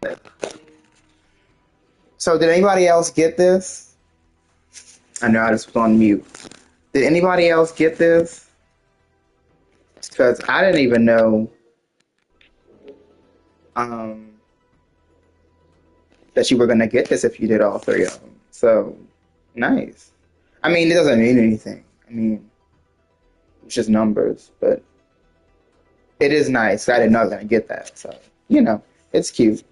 it. So did anybody else get this? I know I just was on mute. Did anybody else get this? Because I didn't even know um, that you were gonna get this if you did all three of them. So nice. I mean, it doesn't mean anything. I mean, it's just numbers, but it is nice. I didn't know I was gonna get that, so it's cute.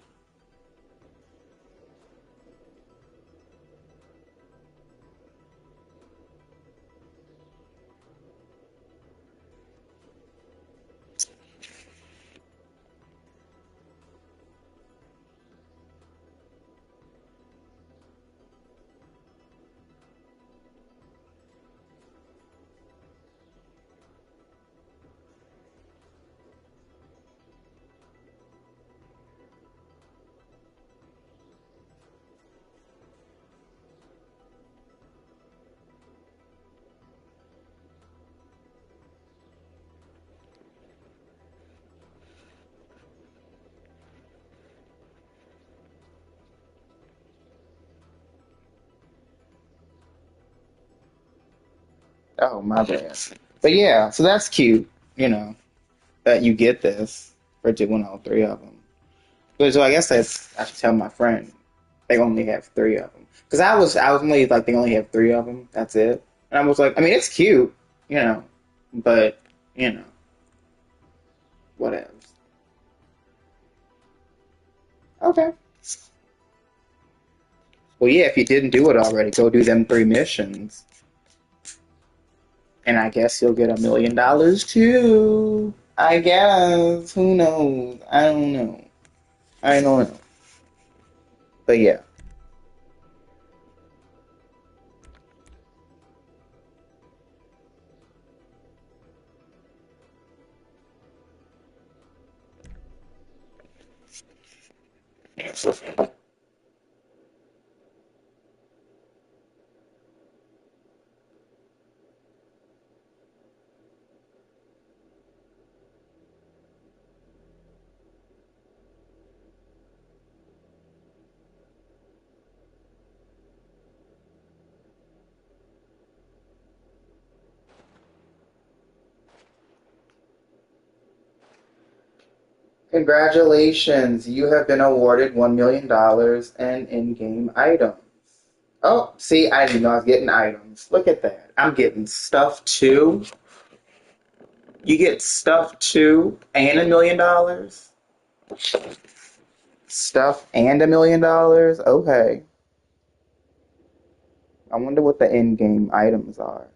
Oh my bad. But yeah, so that's cute. That you get this for doing all three of them. But so I guess I should tell my friend they only have three of them because I was only like they only have three of them. That's it. And I was like, I mean, it's cute, you know, but you know, what else? Okay. Well, yeah, if you didn't do it already, go do them three missions, and I guess you'll get $1 million too. I guess. Who knows? I don't know. I don't know. But yeah. Congratulations, you have been awarded $1 million in in-game items. Oh, see, I didn't know I was getting items. Look at that. I'm getting stuff too. You get stuff too and $1 million? Stuff and $1 million? Okay. I wonder what the in-game items are.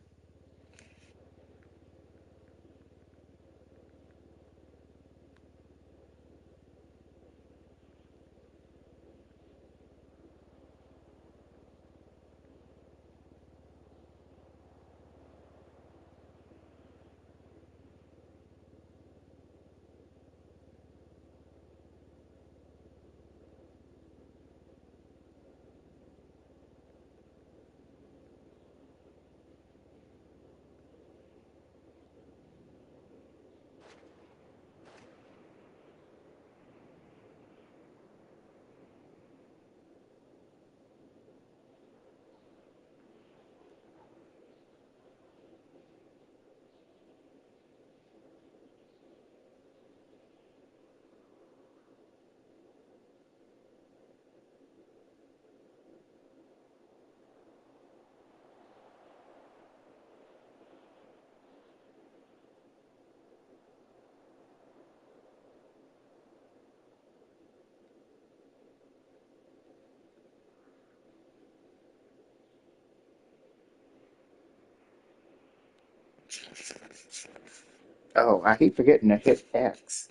Oh, I keep forgetting to hit X.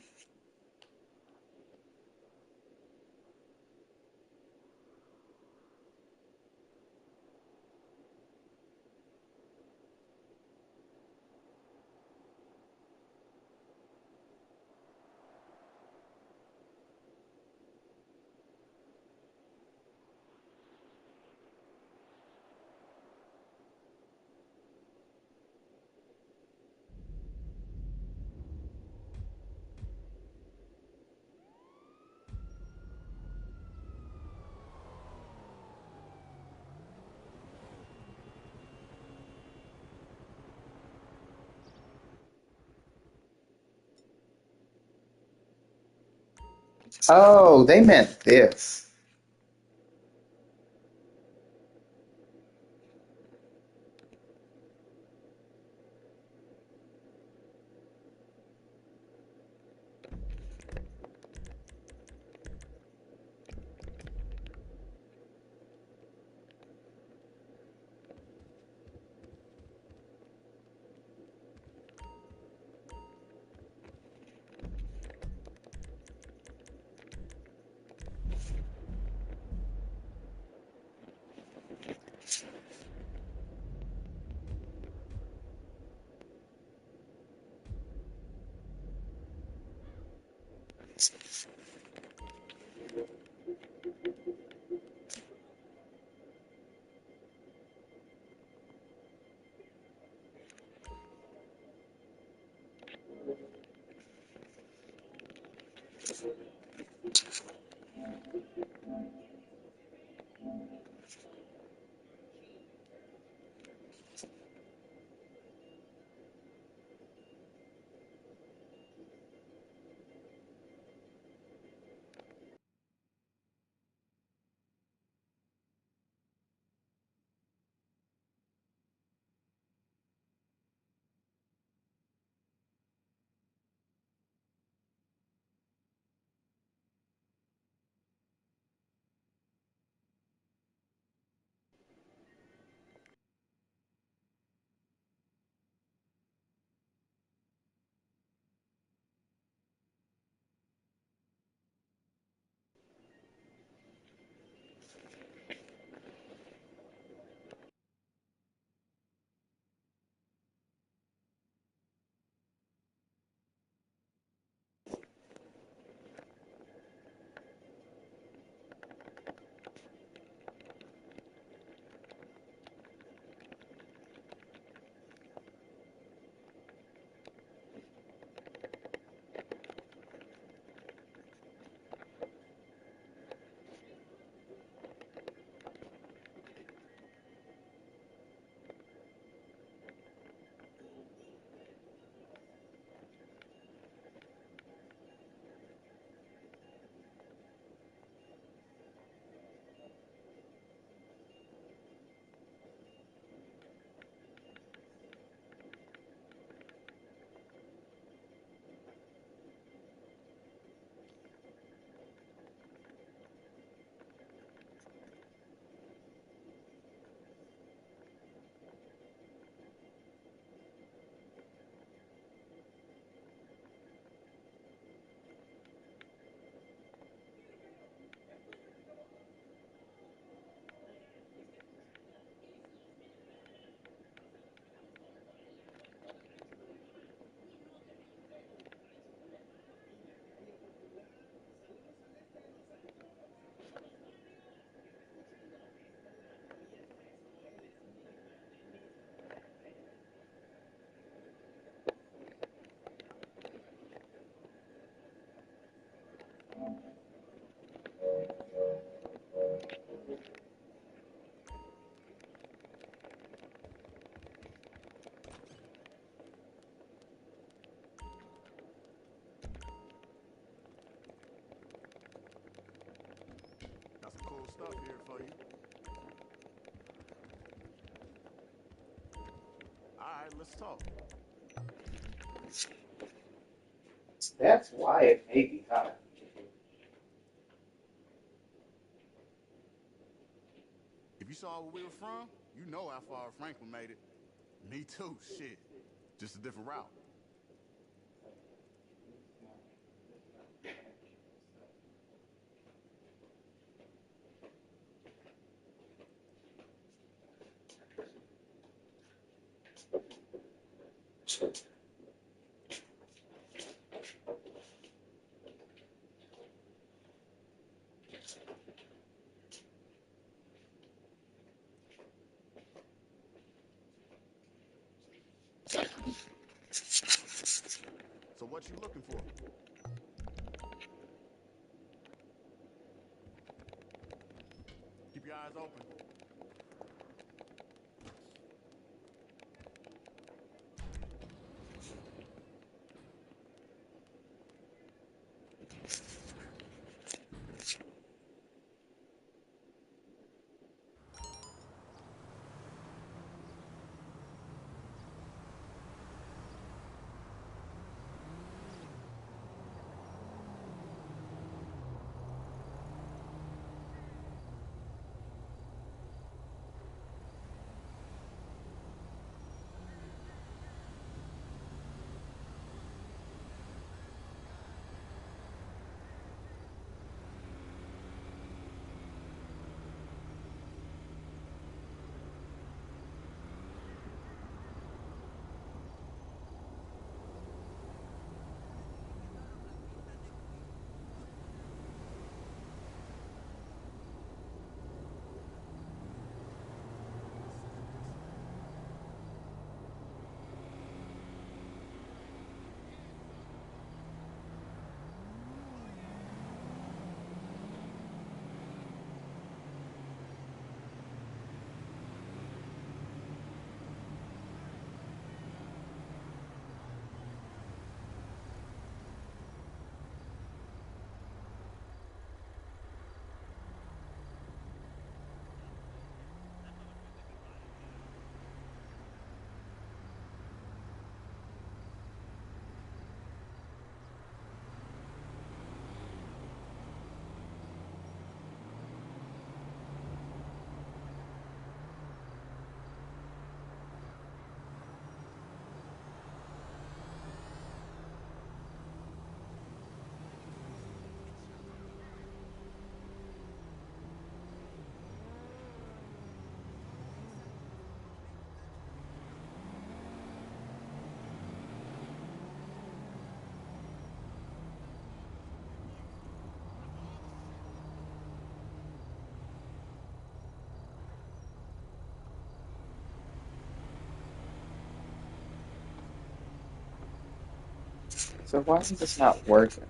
Oh, they meant this. Got some cool stuff here for you. All right, let's talk. That's why it may be hot. If you saw where we were from, you know how far Franklin made it. Me too, shit. Just a different route. So what you looking for? Keep your eyes open. So why is this not working?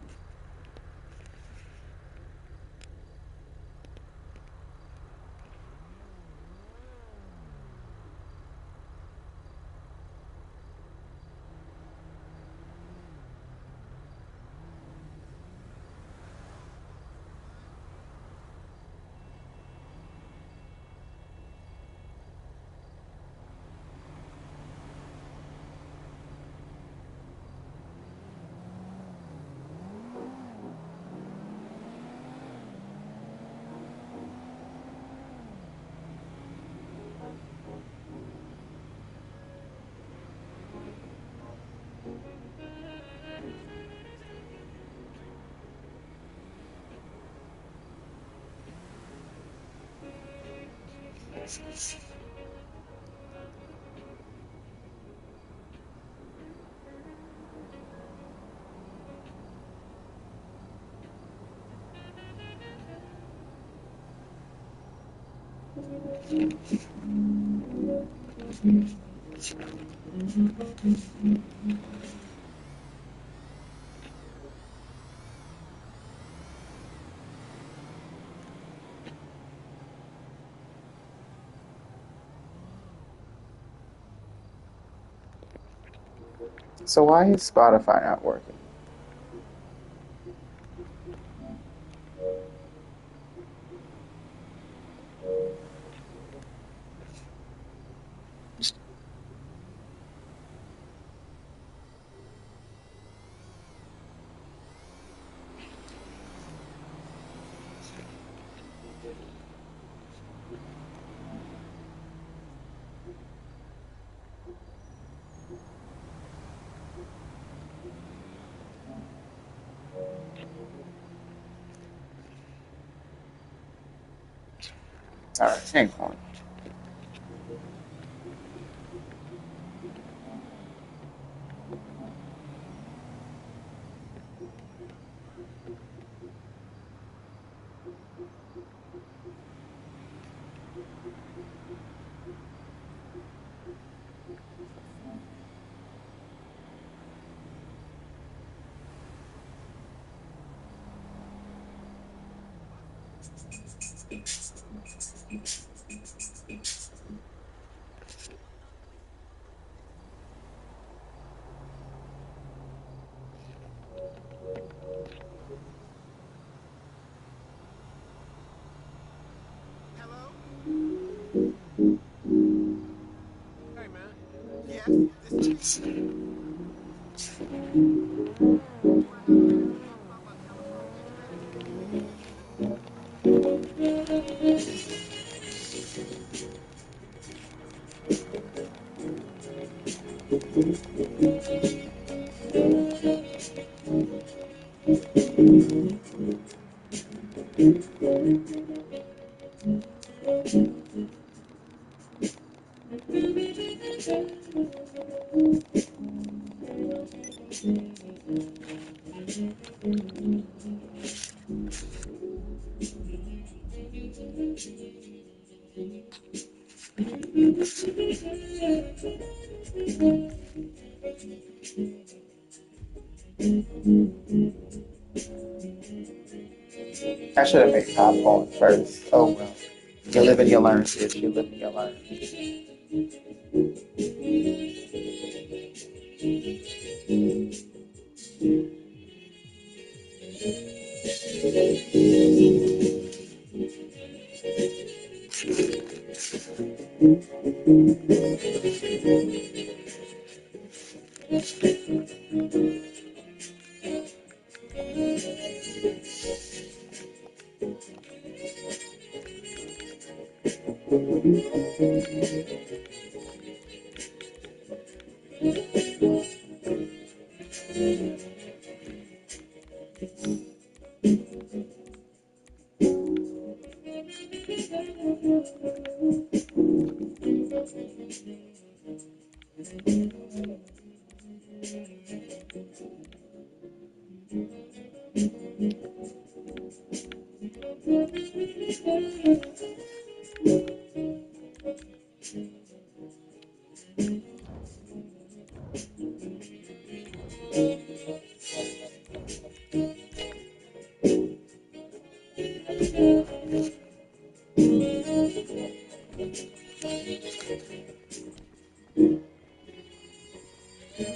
So why is Spotify not working? All right, hang on. Hello? Hey, man. Yes, this is me. You want to have a minute to talk about my telephone internet? I should have made popcorn first. Oh well. You live and you learn, sis. You live and you learn. Okay,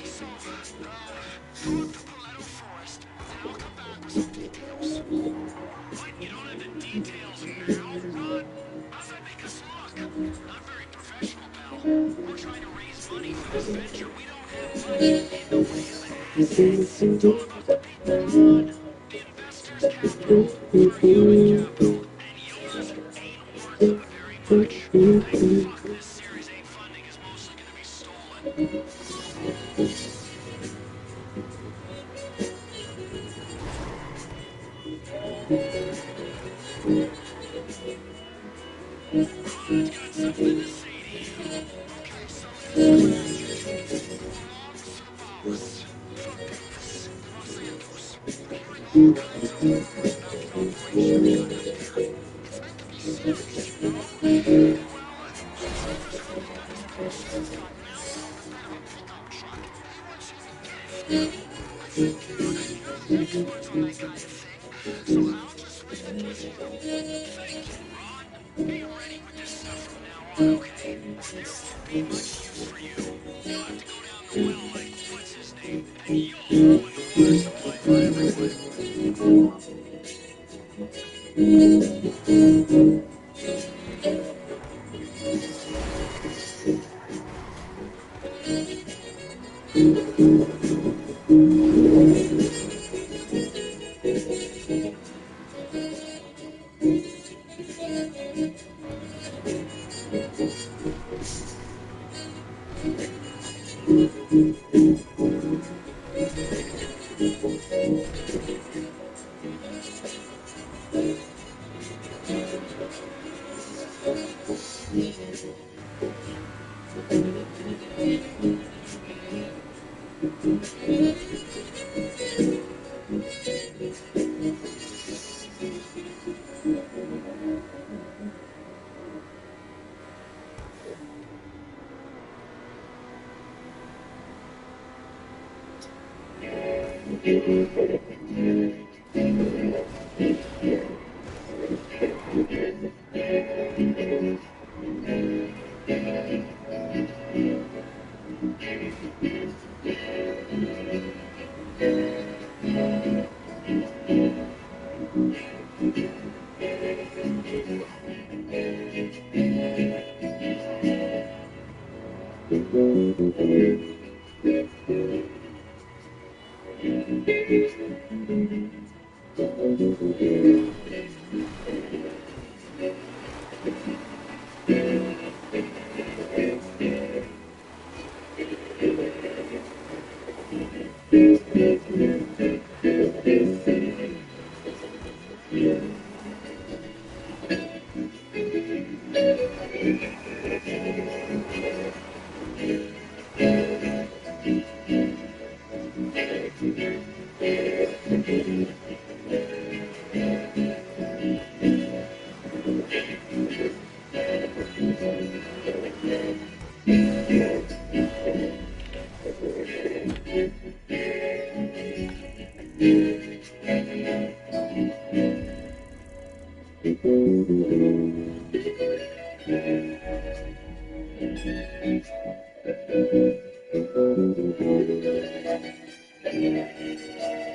so, go up to Paleto Forest, and I'll come back with some details. What? You don't have the details now, Ron? How's that make us look? Not very professional, pal. We're trying to raise money for this venture. We don't have much in the way of assets. It's all about the people, Ron. The investors' capital. We're human capital. And yours ain't worth very much. Hey, fuck this Series A funding is mostly gonna be stolen. Ron's got something to say to you. Okay, so here's the question. Como observabas frontiers cruzando, hearing all kinds of rumors about the operation we got up there. It's meant to be serious, you know? Well, Oliver's heard the administration's got Mallory on a bit of a pickup truck. He wants you as a gift. I think you're the experts on that kind of thing, so I'll just leave it with you. Thank you, Ron. Be ready with this stuff from now on, okay? There won't be much use for you. You'll have to go down the well like what's his name, and you'll ruin the water supply for everyone.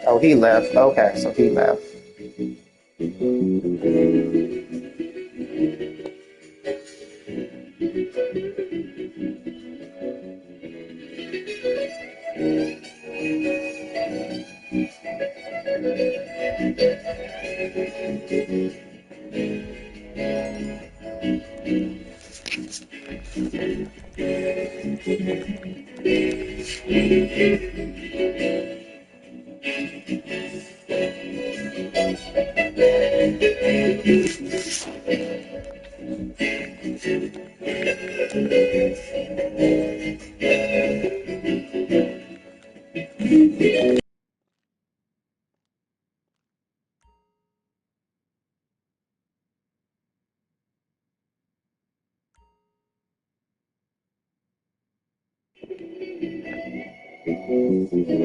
Oh, he left. Okay, so he left. Okay, so,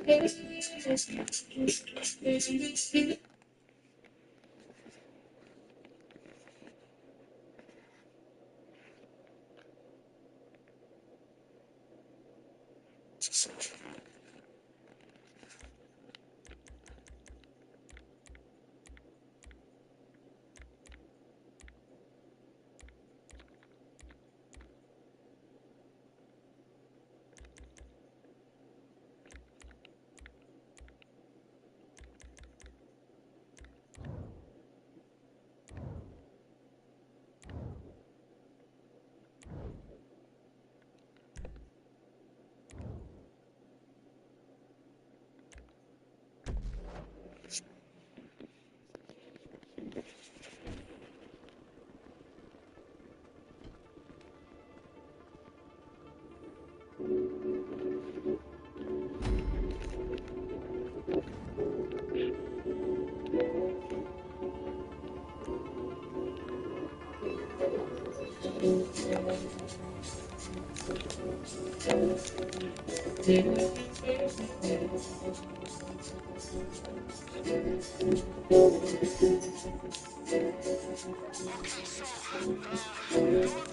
going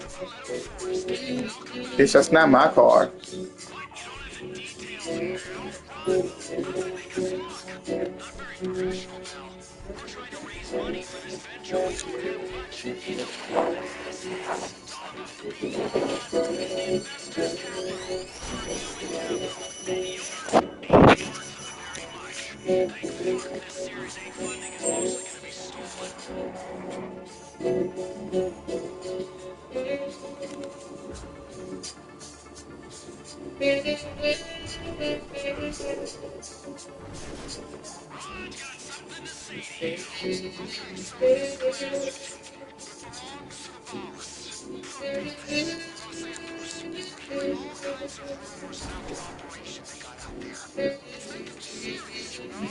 through a metaphor is getting It's alchemy. just not my car. What? You don't have any details in there, no? Nothing they can smoke. Not very professional, pal. We're trying to raise money for this venture. We don't have much, you know, assets, doggo. Investors' capital, non-human capital. The owner ain't worth very much. Think fort this Series A funding is mostly gonna be stolen. I've got something to say to you. Okay, so this land belongs to the boss. Puppet. some rumors about the operation they got out there. It's nothing serious, you know.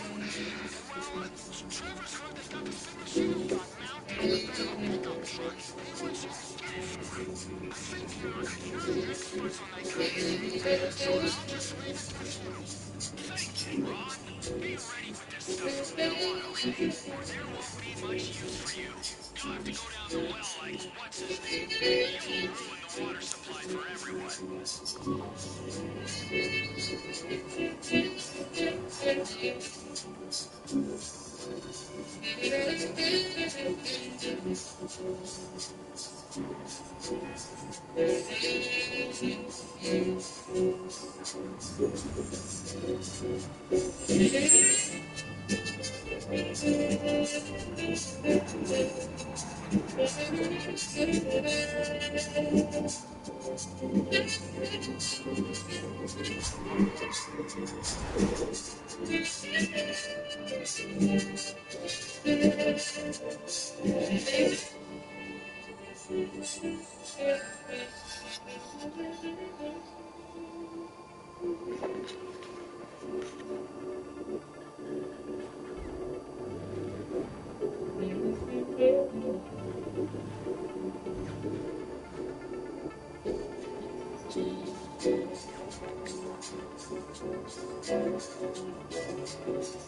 Well, Trevor's heard they got the finishing gun mounted on the bed of a pickup truck. He wants you to get it for him. I think you're the experts on that kind of thing, so I'll just leave it with you. Thank you, Ron. Be ready with this stuff from now on, okay? Or there won't be much use for you. You'll have to go down the well like, what's his name? You'll ruin the water supply for everyone. Yes. Hey, how you doing down there? Oh, remember Tom I told you fans? He's really taking a dump in the gutter. Of course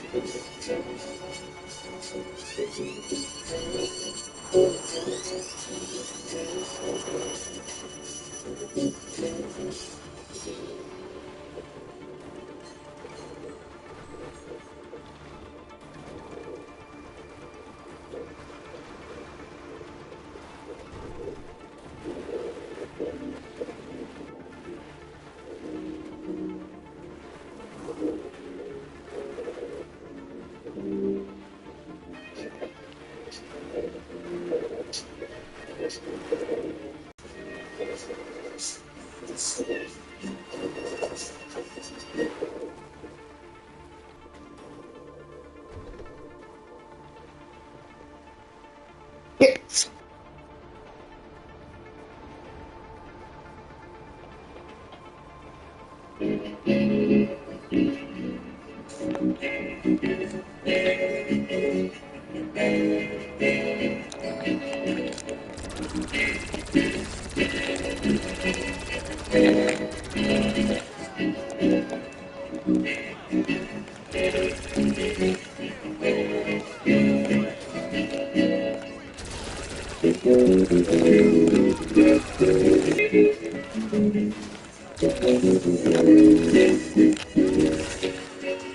he's loud,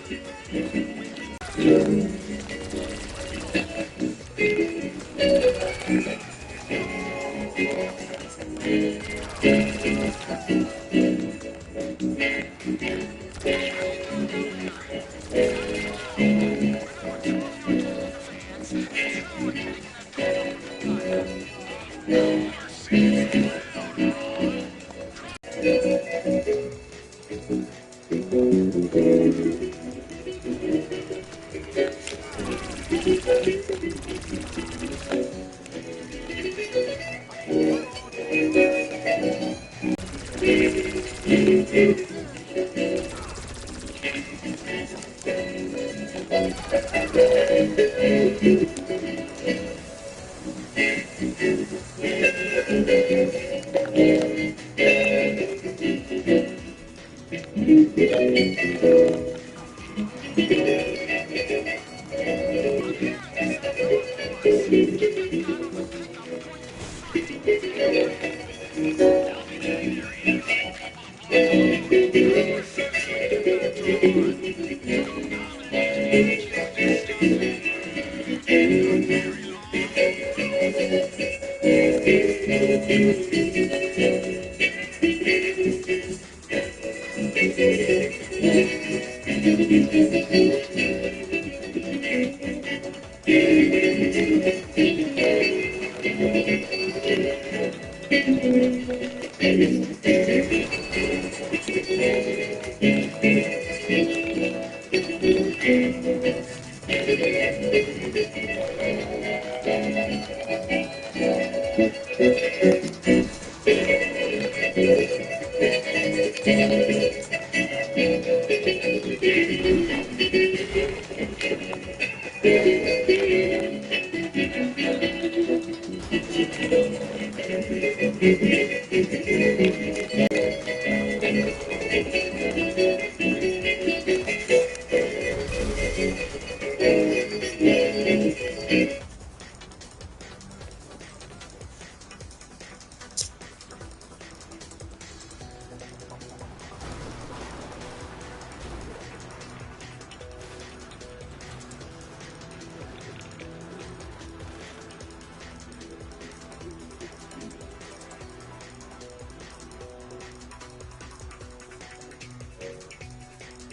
Ron. Kick that guy out of the ring. I'm going to destroy you. Tell me that there is no tomorrow. Or seriously, you got time. Come dominate. Kill this guy. Not very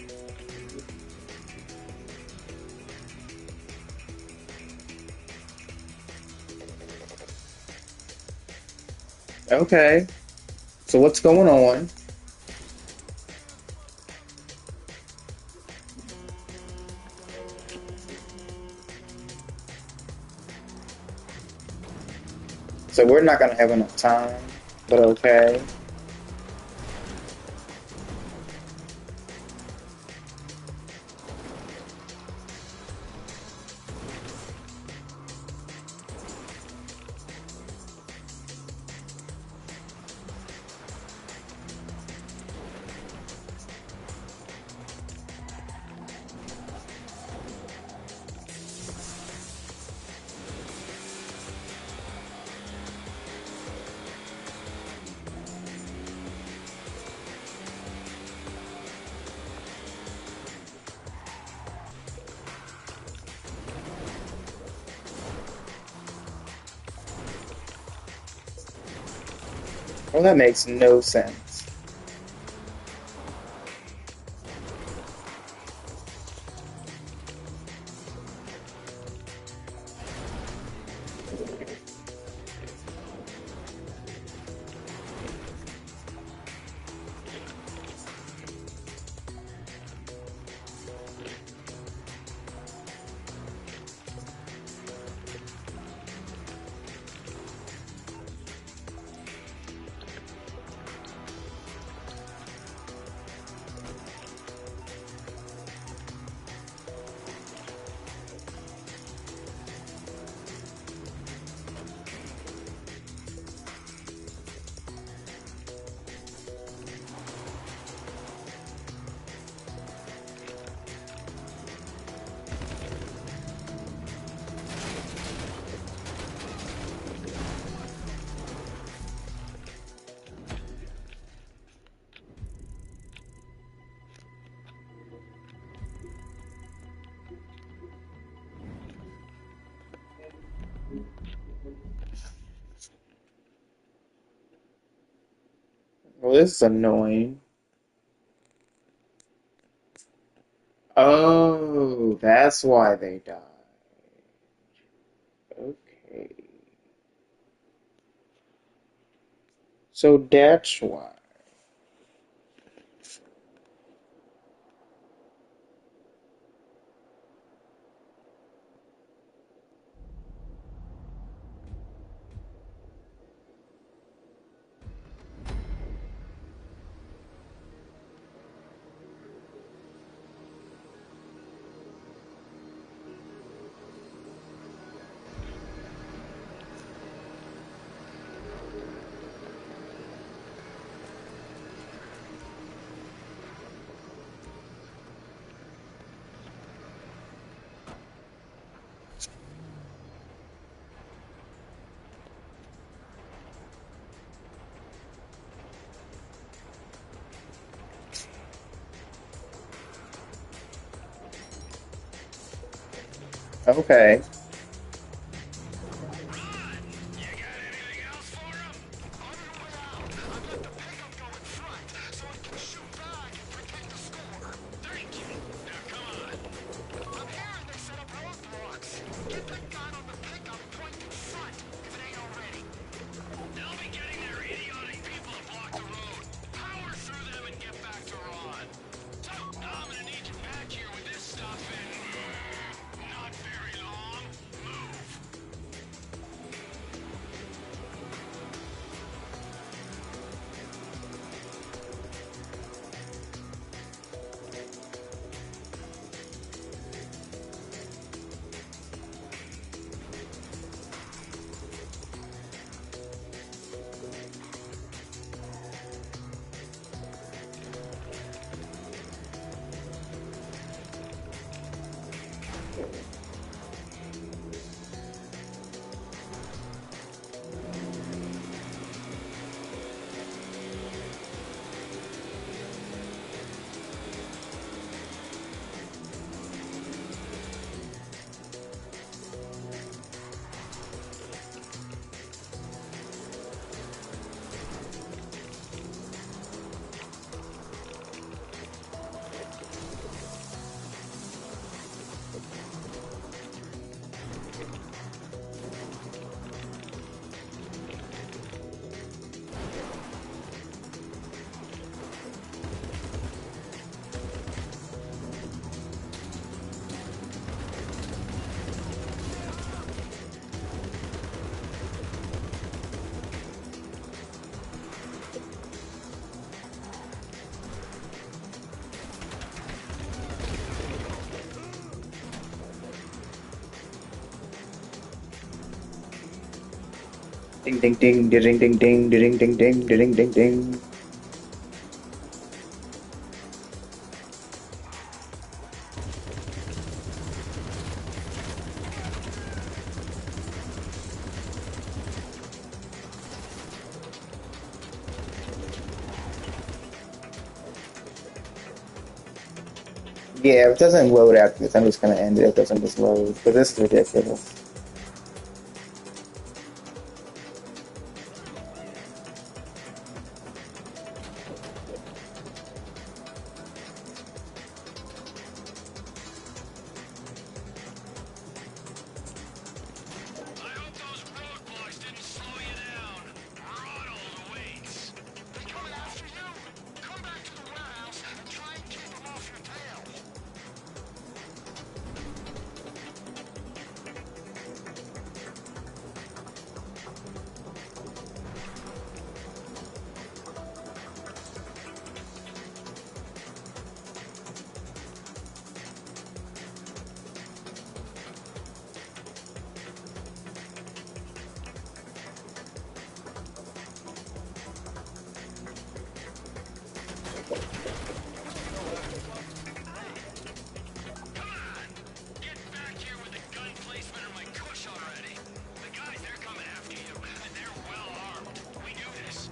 long. Okay. So what's going on? So we're not gonna have enough time, but okay. Well, that makes no sense. Well, this is annoying. Oh, that's why they died. Okay. So that's why. Okay. Run! You got anything else for him? On your way out, I've let the pickup go in front, so he can shoot back and protect the score. Thank you. Now come on. I'm hearing they set up roadblocks. Get the gun on the pickup pointing front, if it ain't already. They'll be getting their idiotic people to block the road. Power through them and get back to Ron. So, I'm gonna need you back here with this stuff in... not very long. Move. Ding ding ding ding ding ding ding ding ding ding ding ding. Yeah, if it doesn't load after this, I'm just gonna end it. If it doesn't just load, because this is ridiculous. I hope those roadblocks didn't slow you down. Ronald awaits. They coming after you? Come back to the warehouse and try and keep them off your tail. Come on! Get back here with the gun placement or my cush already. The guys, they're coming after you, and they're well armed. We do this.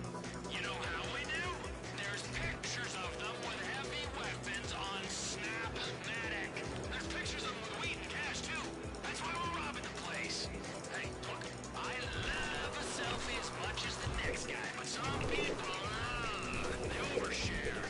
You know how we do? There's pictures of them with heavy weapons on Snapmatic. There's pictures of them with weed and cash, too. That's why we're robbing the place. Hey, look, I love a selfie as much as the next guy, but some people, they overshare.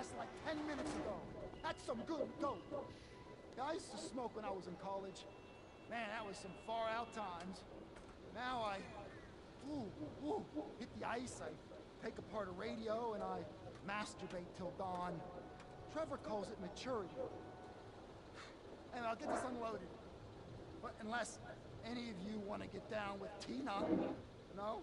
last like 10 minutes ago. That's some good dope. Yeah, I used to smoke when I was in college. Man, that was some far out times. Now I, ooh, hit the ice, I take apart a radio, and I masturbate till dawn. Trevor calls it maturity. Anyway, I'll get this unloaded. But unless any of you want to get down with Tina, no?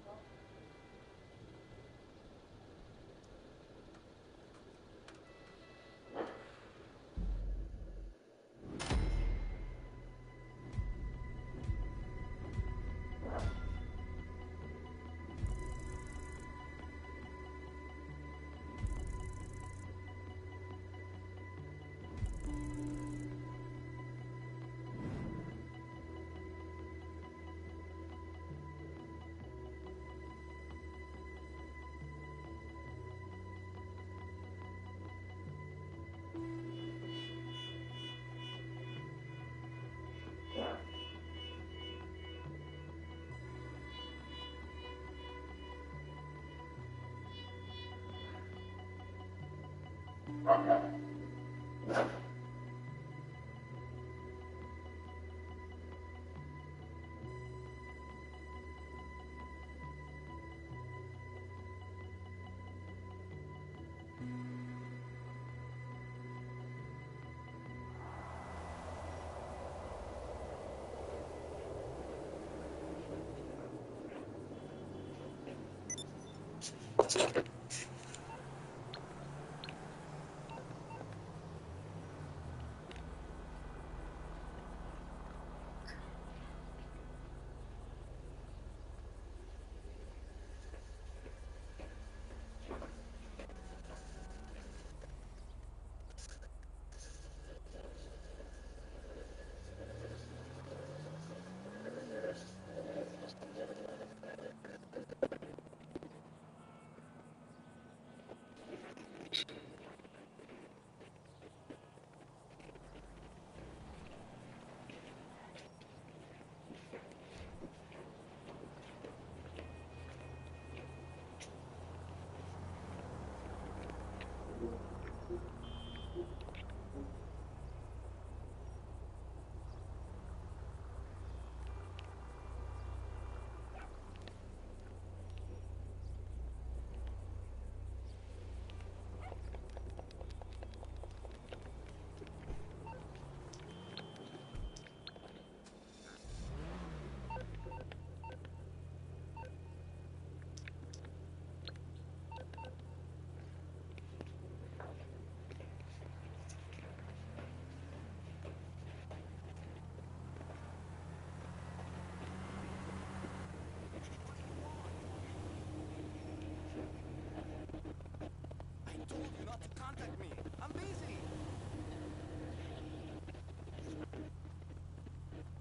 I told you not to contact me. I'm busy.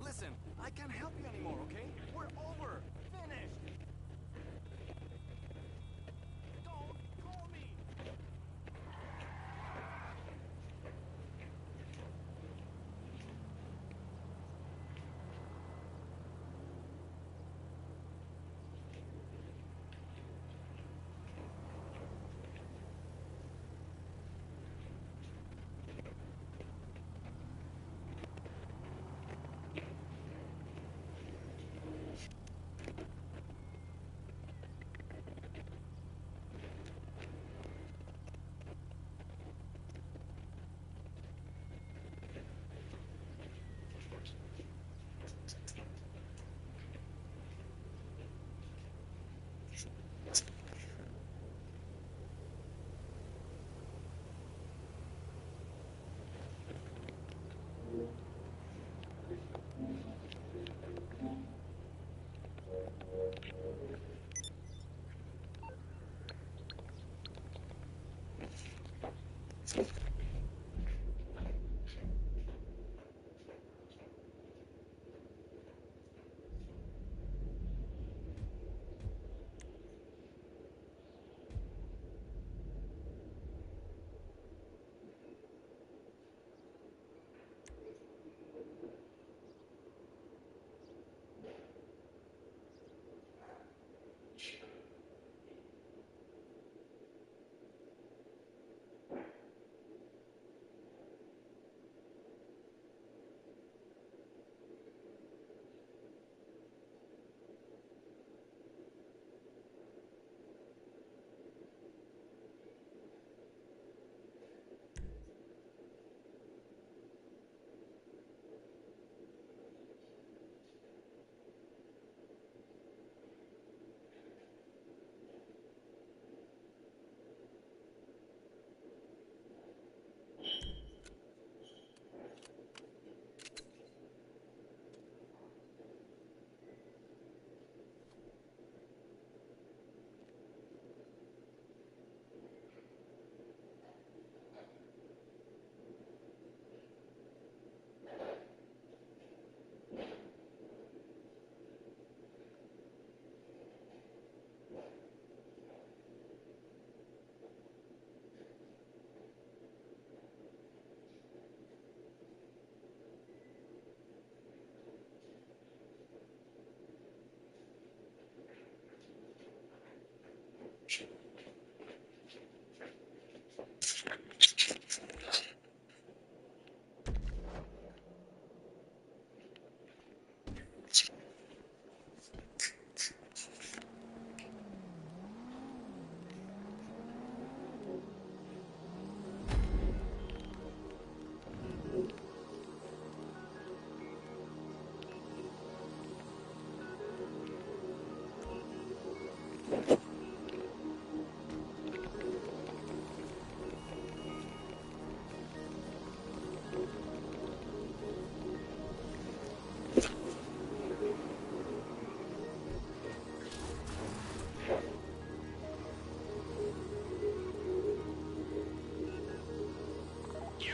Listen, I can't help you anymore, okay? We're over. Finished. Don't call me.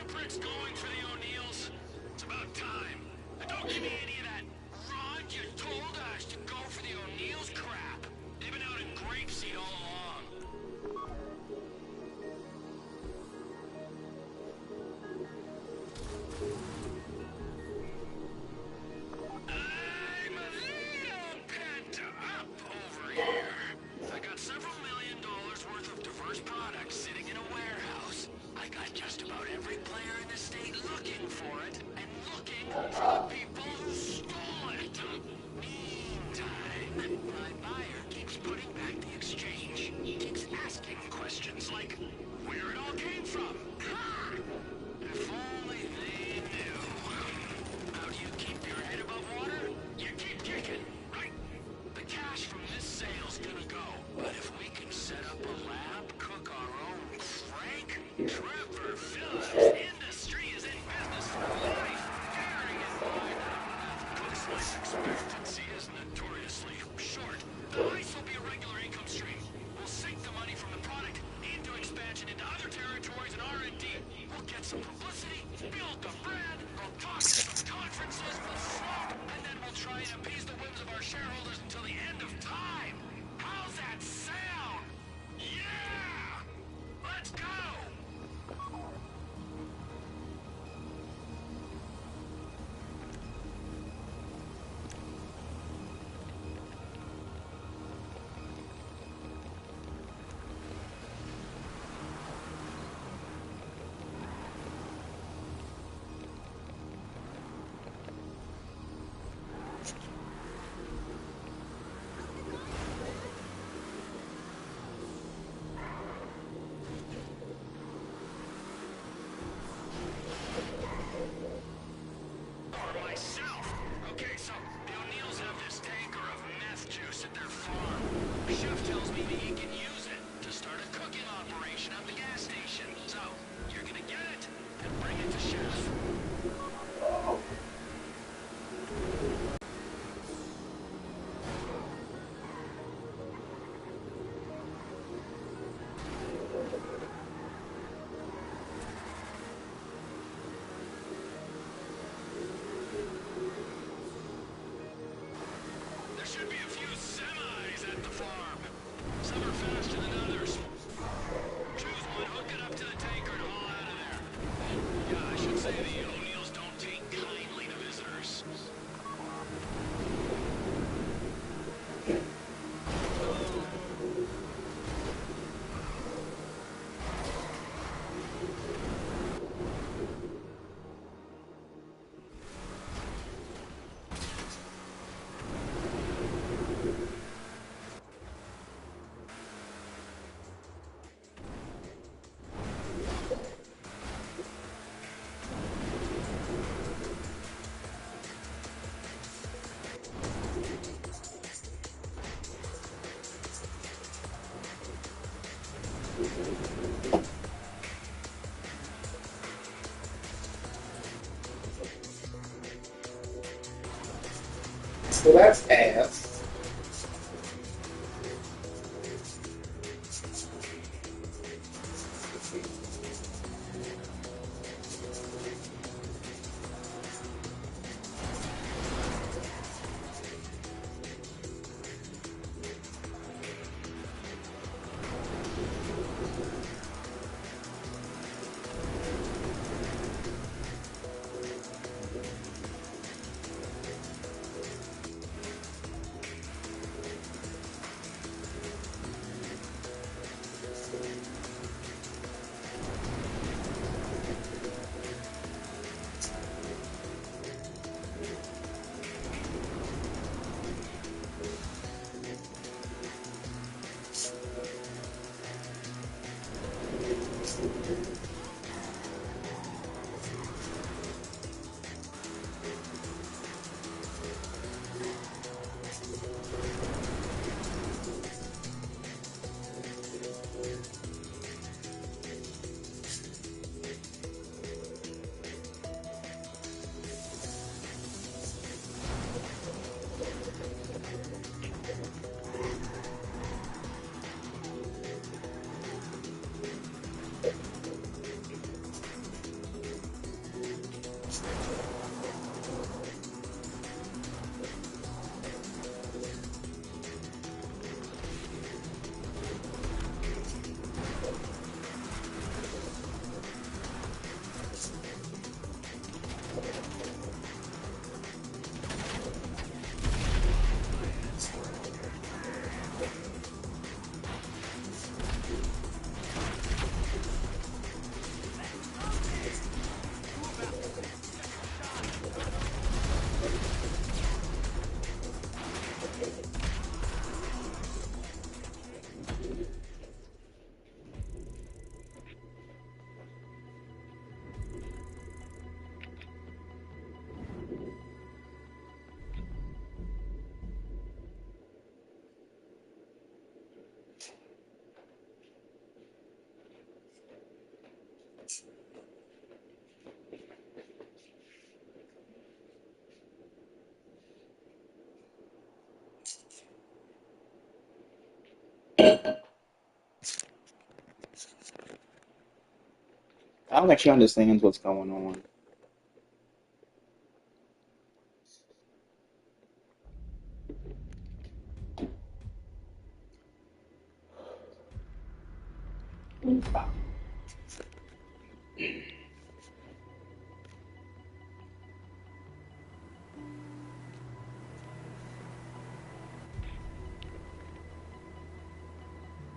pricks going for the O'Neills? It's about time. And don't give me any of that. Ron, you told us to go for the O'Neills crap. They've been out in grapeseed all along. I'm a little pent up over here. I got several $1 million worth of diverse products sitting in a warehouse. I got just about every player in the state looking for it and looking for the people who stole it. Meantime, my buyer keeps putting back the exchange. Keeps asking questions like, where it all came from. Ha! If only they knew. How do you keep your head above water? You keep kicking, right? The cash from this sale's gonna go. But if we can set up a lab, cook our own Frank, Trevor Phillips industry is in business for life. Bearing in mind that cook's life expectancy is notoriously short. The ice will be a regular income stream. We'll sink the money from the product into expansion into other territories and R&D. We'll get some publicity, build the brand, we'll talk at some conferences, we'll flop, and then we'll try and appease the whims of our shareholders until the end of time. How's that sound? Yeah! Let's go! For myself. Okay, so the O'Neills have this tanker of meth juice at their farm. The chef tells me that he can use it to start a cooking operation at the gas station. So, you're gonna get it and bring it to chef. There should be a few semis at the farm. Some are faster than others. Choose one, hook it up to the tanker, and haul out of there. Yeah, I should say the O'Neills don't take kindly to visitors. So that's ass. I don't think she understands what's going on.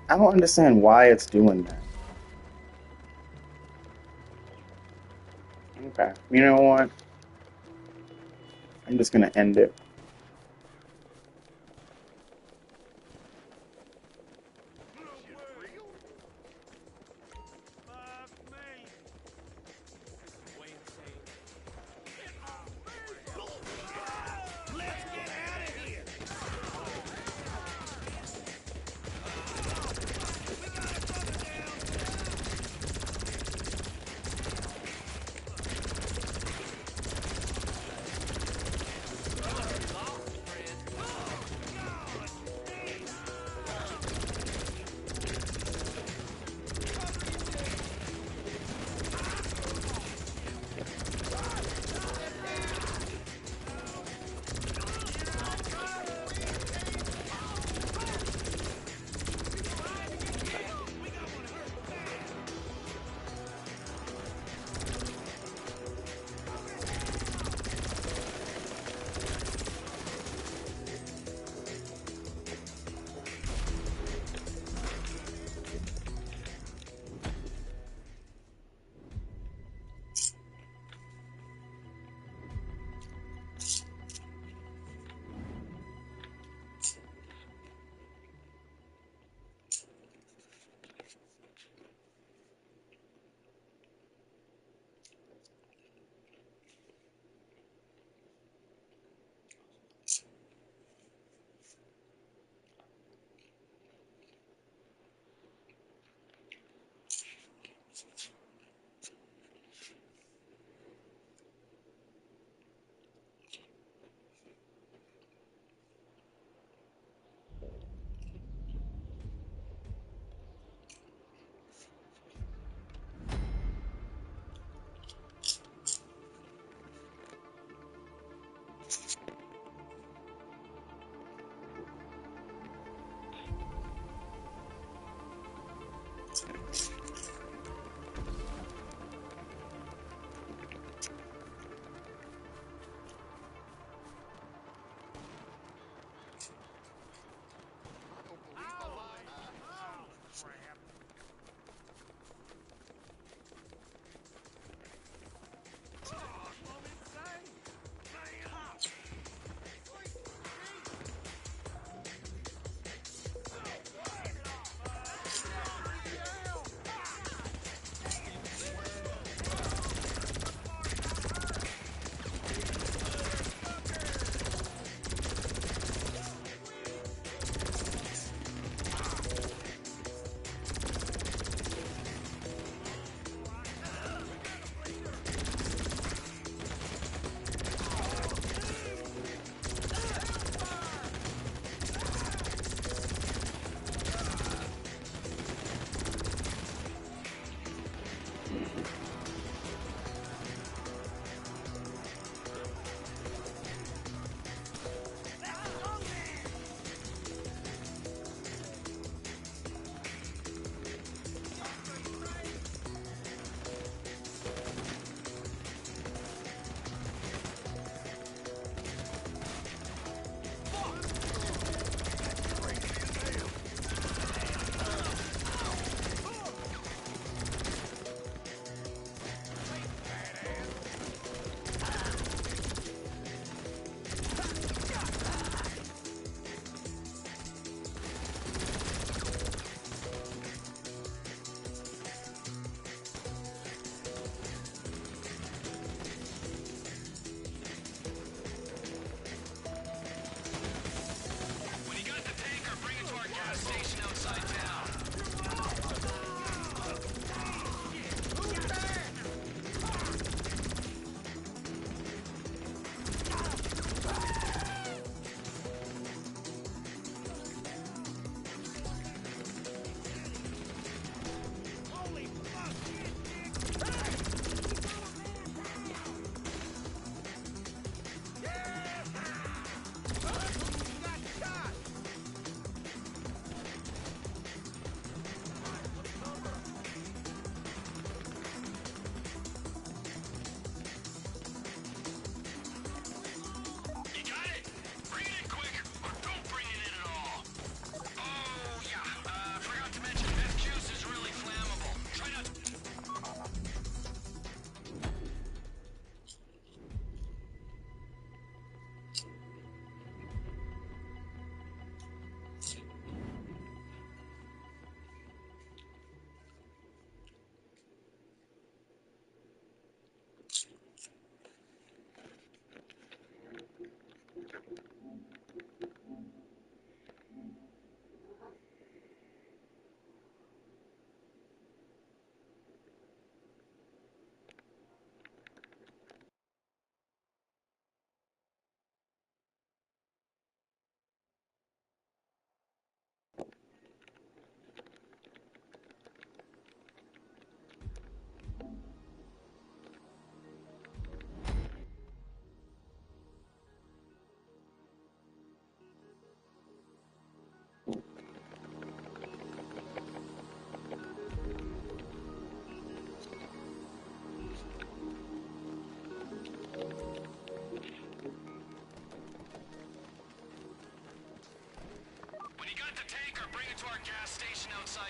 I don't understand why it's doing that. Okay. You know what? I'm just gonna end it. Shit real? Fuck me. Wait a second. Get off me! Bullshit! Let's get out of here! We got a brother down!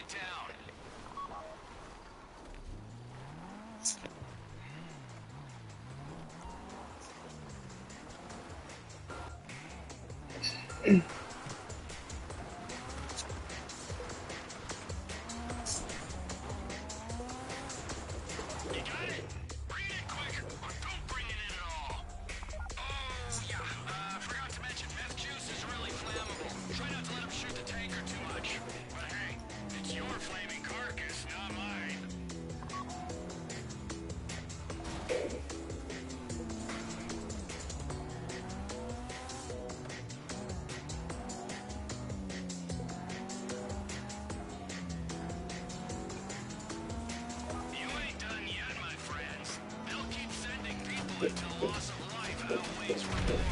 upside down. You got it? Bring it in quick, or don't bring it in at all. Oh, yeah. Forgot to mention, meth juice is really flammable. Try not to let him shoot the tanker too much. But hey, it's your flaming carcass, not mine. You ain't done yet, my friends. They'll keep sending people until loss of life outweighs reward.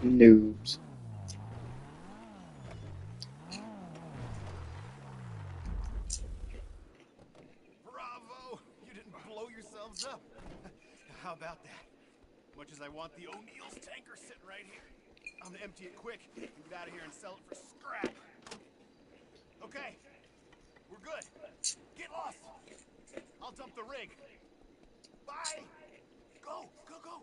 Noobs. Bravo! You didn't blow yourselves up. How about that? Much as I want the O'Neill's tanker sitting right here, I'm gonna empty it quick and get out of here and sell it for scrap. Okay, we're good. Get lost. I'll dump the rig. Bye. Go, go, go.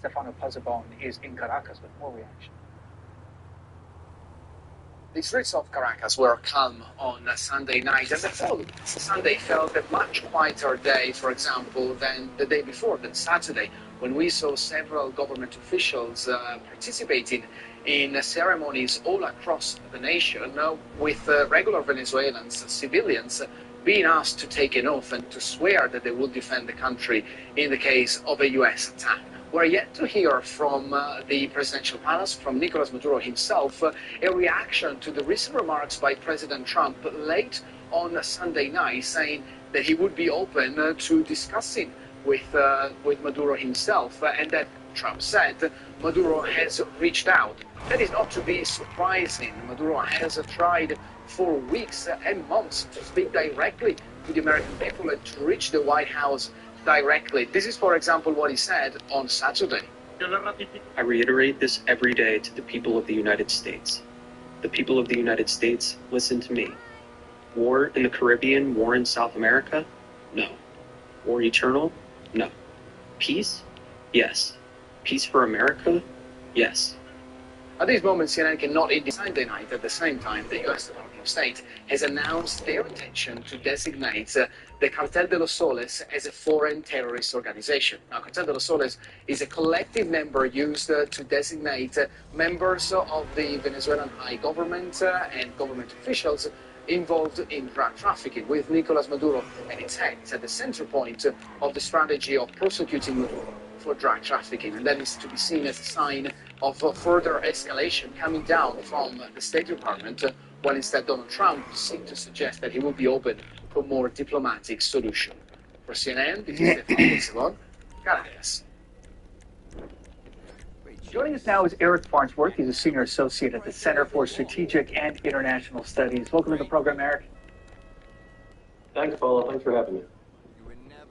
Stefano Pozzebon is in Caracas with more reaction. The streets of Caracas were calm on Sunday night, and the whole Sunday felt a much quieter day, for example, than the day before, than Saturday, when we saw several government officials participating in ceremonies all across the nation, with regular Venezuelans, civilians, being asked to take an oath and to swear that they will defend the country in the case of a U.S. attack. We're yet to hear from the presidential palace, from Nicolas Maduro himself, a reaction to the recent remarks by President Trump late on Sunday night, saying that he would be open to discussing with Maduro himself, and that Trump said Maduro has reached out. That is not to be surprising. Maduro has tried for weeks and months to speak directly to the American people and to reach the White House directly. This is, for example, what he said on Saturday. I reiterate this every day to the people of the United States. The people of the United States, listen to me. War in the Caribbean, war in South America? No. War eternal? No. Peace? Yes. Peace for America? Yes. At this moment, CNN cannot indicate Sunday night. At the same time, the U.S. Department of State has announced their intention to designate the Cartel de los Soles as a foreign terrorist organization. Now, Cartel de los Soles is a collective number used to designate members of the Venezuelan high government and government officials involved in drug trafficking, with Nicolas Maduro at its head. It's at the center point of the strategy of prosecuting Maduro for drug trafficking, and that is to be seen as a sign of further escalation coming down from the State Department, while instead Donald Trump seemed to suggest that he would be open to a more diplomatic solution. For CNN, this is Stefano Pozzebon, Caracas. Joining us now is Eric Farnsworth. He's a senior associate at the Center for Strategic and International Studies. Welcome to the program, Eric. Thanks, Paula. Thanks for having me.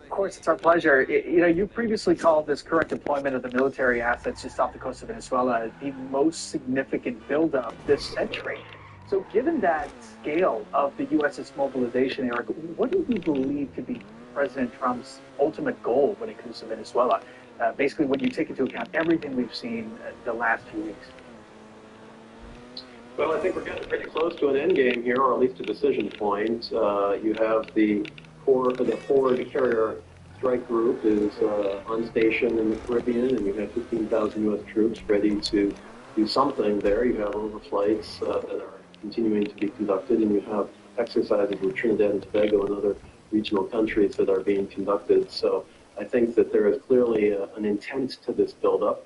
Of course, it's our pleasure. You previously called this current deployment of the military assets just off the coast of Venezuela the most significant buildup this century. So given that scale of the U.S.'s mobilization, Eric, what do you believe to be President Trump's ultimate goal when it comes to Venezuela? Basically, when you take into account everything we've seen the last few weeks. Well, I think we're getting pretty close to an end game here, or at least a decision point. You have the forward carrier strike group is on station in the Caribbean, and you have 15,000 U.S. troops ready to do something there. You have overflights that are continuing to be conducted, and you have exercises with Trinidad and Tobago and other regional countries that are being conducted. So I think that there is clearly an intent to this buildup.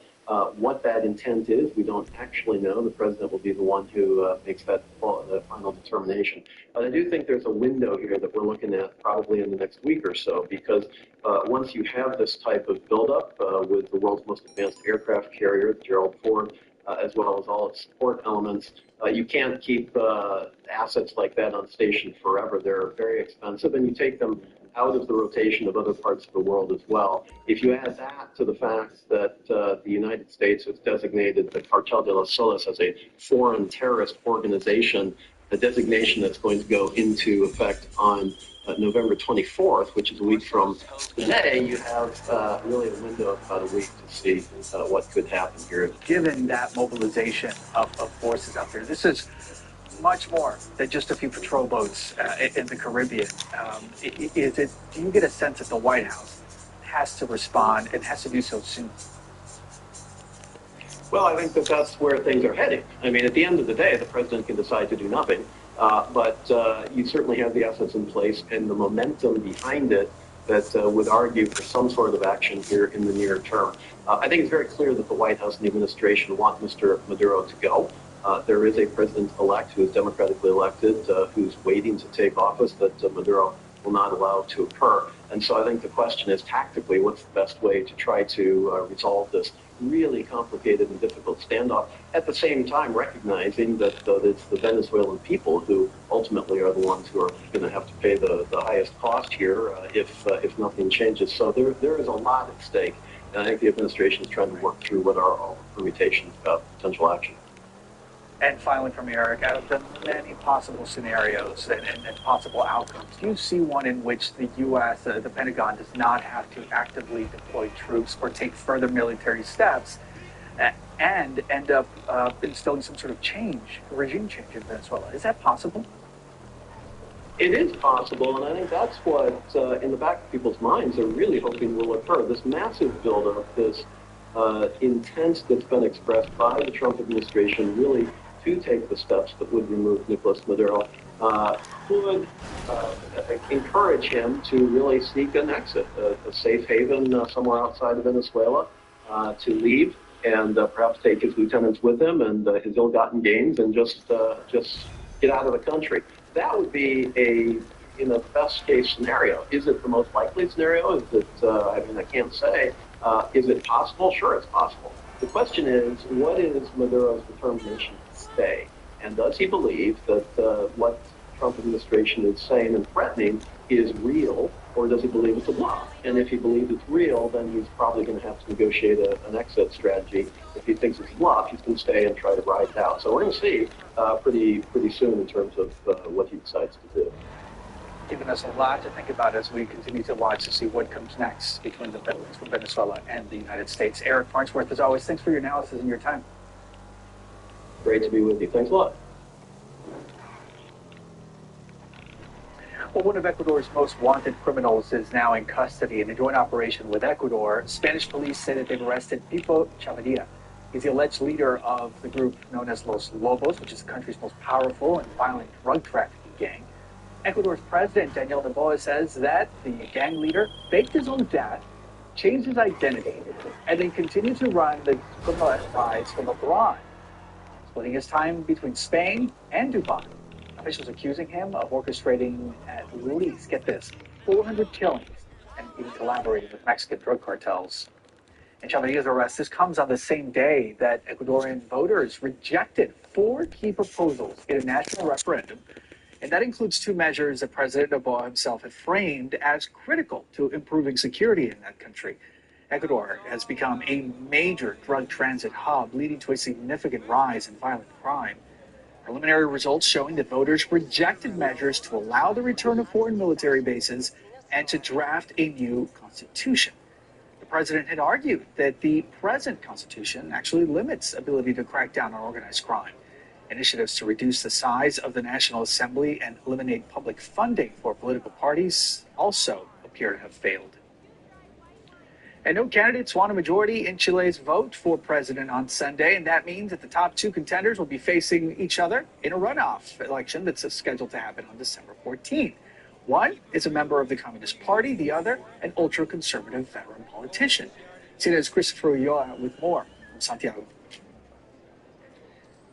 What that intent is, we don't actually know. The president will be the one who makes that final determination. But I do think there's a window here that we're looking at probably in the next week or so, because once you have this type of buildup with the world's most advanced aircraft carrier, the Gerald Ford, as well as all its support elements, you can't keep assets like that on station forever. They're very expensive, and you take them out of the rotation of other parts of the world as well. If you add that to the fact that the United States has designated the Cartel de los Soles as a foreign terrorist organization, a designation that's going to go into effect on November 24th, which is a week from today, you have really a window of about a week to see what could happen here. Given that mobilization of forces out there, this is much more than just a few patrol boats in the Caribbean. Do you get a sense that the White House has to respond and has to do so soon? Well, I think that that's where things are heading. I mean, at the end of the day, the president can decide to do nothing, but you certainly have the assets in place and the momentum behind it that would argue for some sort of action here in the near term. I think it's very clear that the White House and the administration want Mr. Maduro to go. There is a president-elect who is democratically elected, who's waiting to take office, that Maduro will not allow to occur. And so I think the question is, tactically, what's the best way to try to resolve this really complicated and difficult standoff, at the same time recognizing that it's the Venezuelan people who ultimately are the ones who are going to have to pay the highest cost here if nothing changes. So there is a lot at stake, and I think the administration is trying to work through what are all the permutations about potential action. And finally, from Eric, out of the many possible scenarios and possible outcomes, do you see one in which the U.S., the Pentagon, does not have to actively deploy troops or take further military steps and end up instilling some sort of regime change in Venezuela? Is that possible? It is possible, and I think that's what, in the back of people's minds, they're really hoping will occur. This massive buildup, this intent that's been expressed by the Trump administration really to take the steps that would remove Nicolas Maduro could encourage him to really seek an exit, a safe haven somewhere outside of Venezuela, to leave and perhaps take his lieutenants with him and his ill-gotten gains and just get out of the country. That would be in a best case scenario. Is it the most likely scenario? Is it, I can't say. Is it possible? Sure, it's possible. The question is, what is Maduro's determination to stay? And does he believe that what Trump administration is saying and threatening is real, or does he believe it's a bluff? And if he believes it's real, then he's probably going to have to negotiate an exit strategy. If he thinks it's a bluff, he's going to stay and try to ride it out. So we're going to see pretty soon in terms of what he decides to do. Giving us a lot to think about as we continue to watch to see what comes next between Venezuela and the United States. Eric Farnsworth, as always, thanks for your analysis and your time. Great to be with you. Thanks a lot. Well, one of Ecuador's most wanted criminals is now in custody in a joint operation with Ecuador. Spanish police say that they've arrested Pipo Chavarria. He's the alleged leader of the group known as Los Lobos, which is the country's most powerful and violent drug trafficking gang. Ecuador's president, Daniel Noboa, says that the gang leader faked his own death, changed his identity, and then continued to run the criminal enterprise from abroad, splitting his time between Spain and Dubai. Officials accusing him of orchestrating at least, get this, 400 killings and even collaborating with Mexican drug cartels. And Chavarria's arrest, this comes on the same day that Ecuadorian voters rejected 4 key proposals in a national referendum. And that includes 2 measures that President Noboa himself had framed as critical to improving security in that country. Ecuador has become a major drug transit hub, leading to a significant rise in violent crime. Preliminary results showing that voters rejected measures to allow the return of foreign military bases and to draft a new constitution. The president had argued that the present constitution actually limits ability to crack down on organized crime. Initiatives to reduce the size of the National Assembly and eliminate public funding for political parties also appear to have failed. And no candidates won a majority in Chile's vote for president on Sunday, and that means that the top 2 contenders will be facing each other in a runoff election that's scheduled to happen on December 14th. One is a member of the Communist Party, the other an ultra-conservative veteran politician. CNN's Christopher Ulloa with more from Santiago.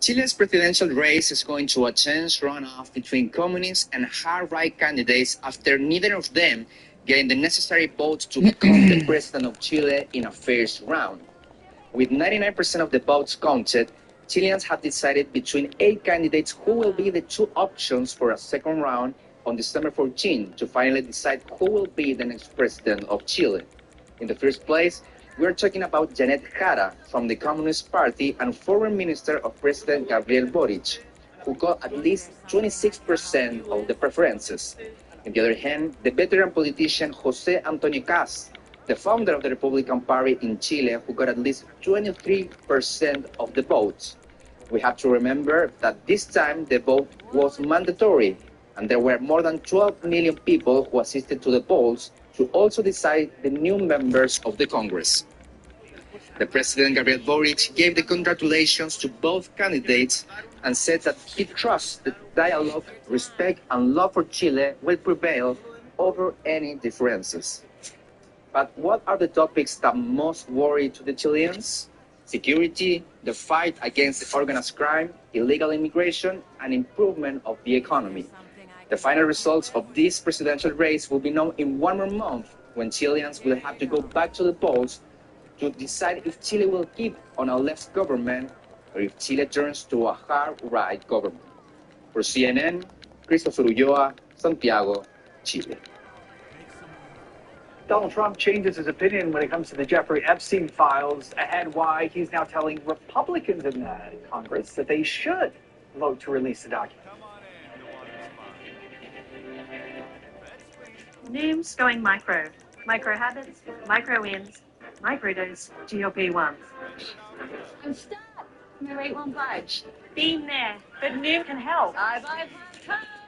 Chile's presidential race is going to a tense runoff between communist and hard-right candidates after neither of them getting the necessary votes to become the president of Chile in a first round. With 99% of the votes counted, Chileans have decided between 8 candidates who will be the 2 options for a second round on December 14 to finally decide who will be the next president of Chile. In the first place, we are talking about Janet Jara from the Communist Party and former Minister of President Gabriel Boric, who got at least 26% of the preferences. On the other hand, the veteran politician José Antonio Kast, the founder of the Republican Party in Chile, who got at least 23% of the votes. We have to remember that this time the vote was mandatory, and there were more than 12 million people who assisted to the polls to also decide the new members of the Congress. The President Gabriel Boric gave the congratulations to both candidates and said that he trusts that dialogue, respect, and love for Chile will prevail over any differences. But what are the topics that most worry to the Chileans? Security, the fight against organized crime, illegal immigration, and improvement of the economy. The final results of this presidential race will be known in 1 more month, when Chileans will have to go back to the polls to decide if Chile will keep on a left government or if Chile turns to a hard-right government. For CNN, Christopher Ulloa, Santiago, Chile. Donald Trump changes his opinion when it comes to the Jeffrey Epstein files, and why he's now telling Republicans in Congress that they should vote to release the document. Come on in, the water spot. Noom's going micro. Micro habits, micro wins, microdose GLP-1. I'm stuck. My rate won't budge. Been there, but Noom can help. Bye bye.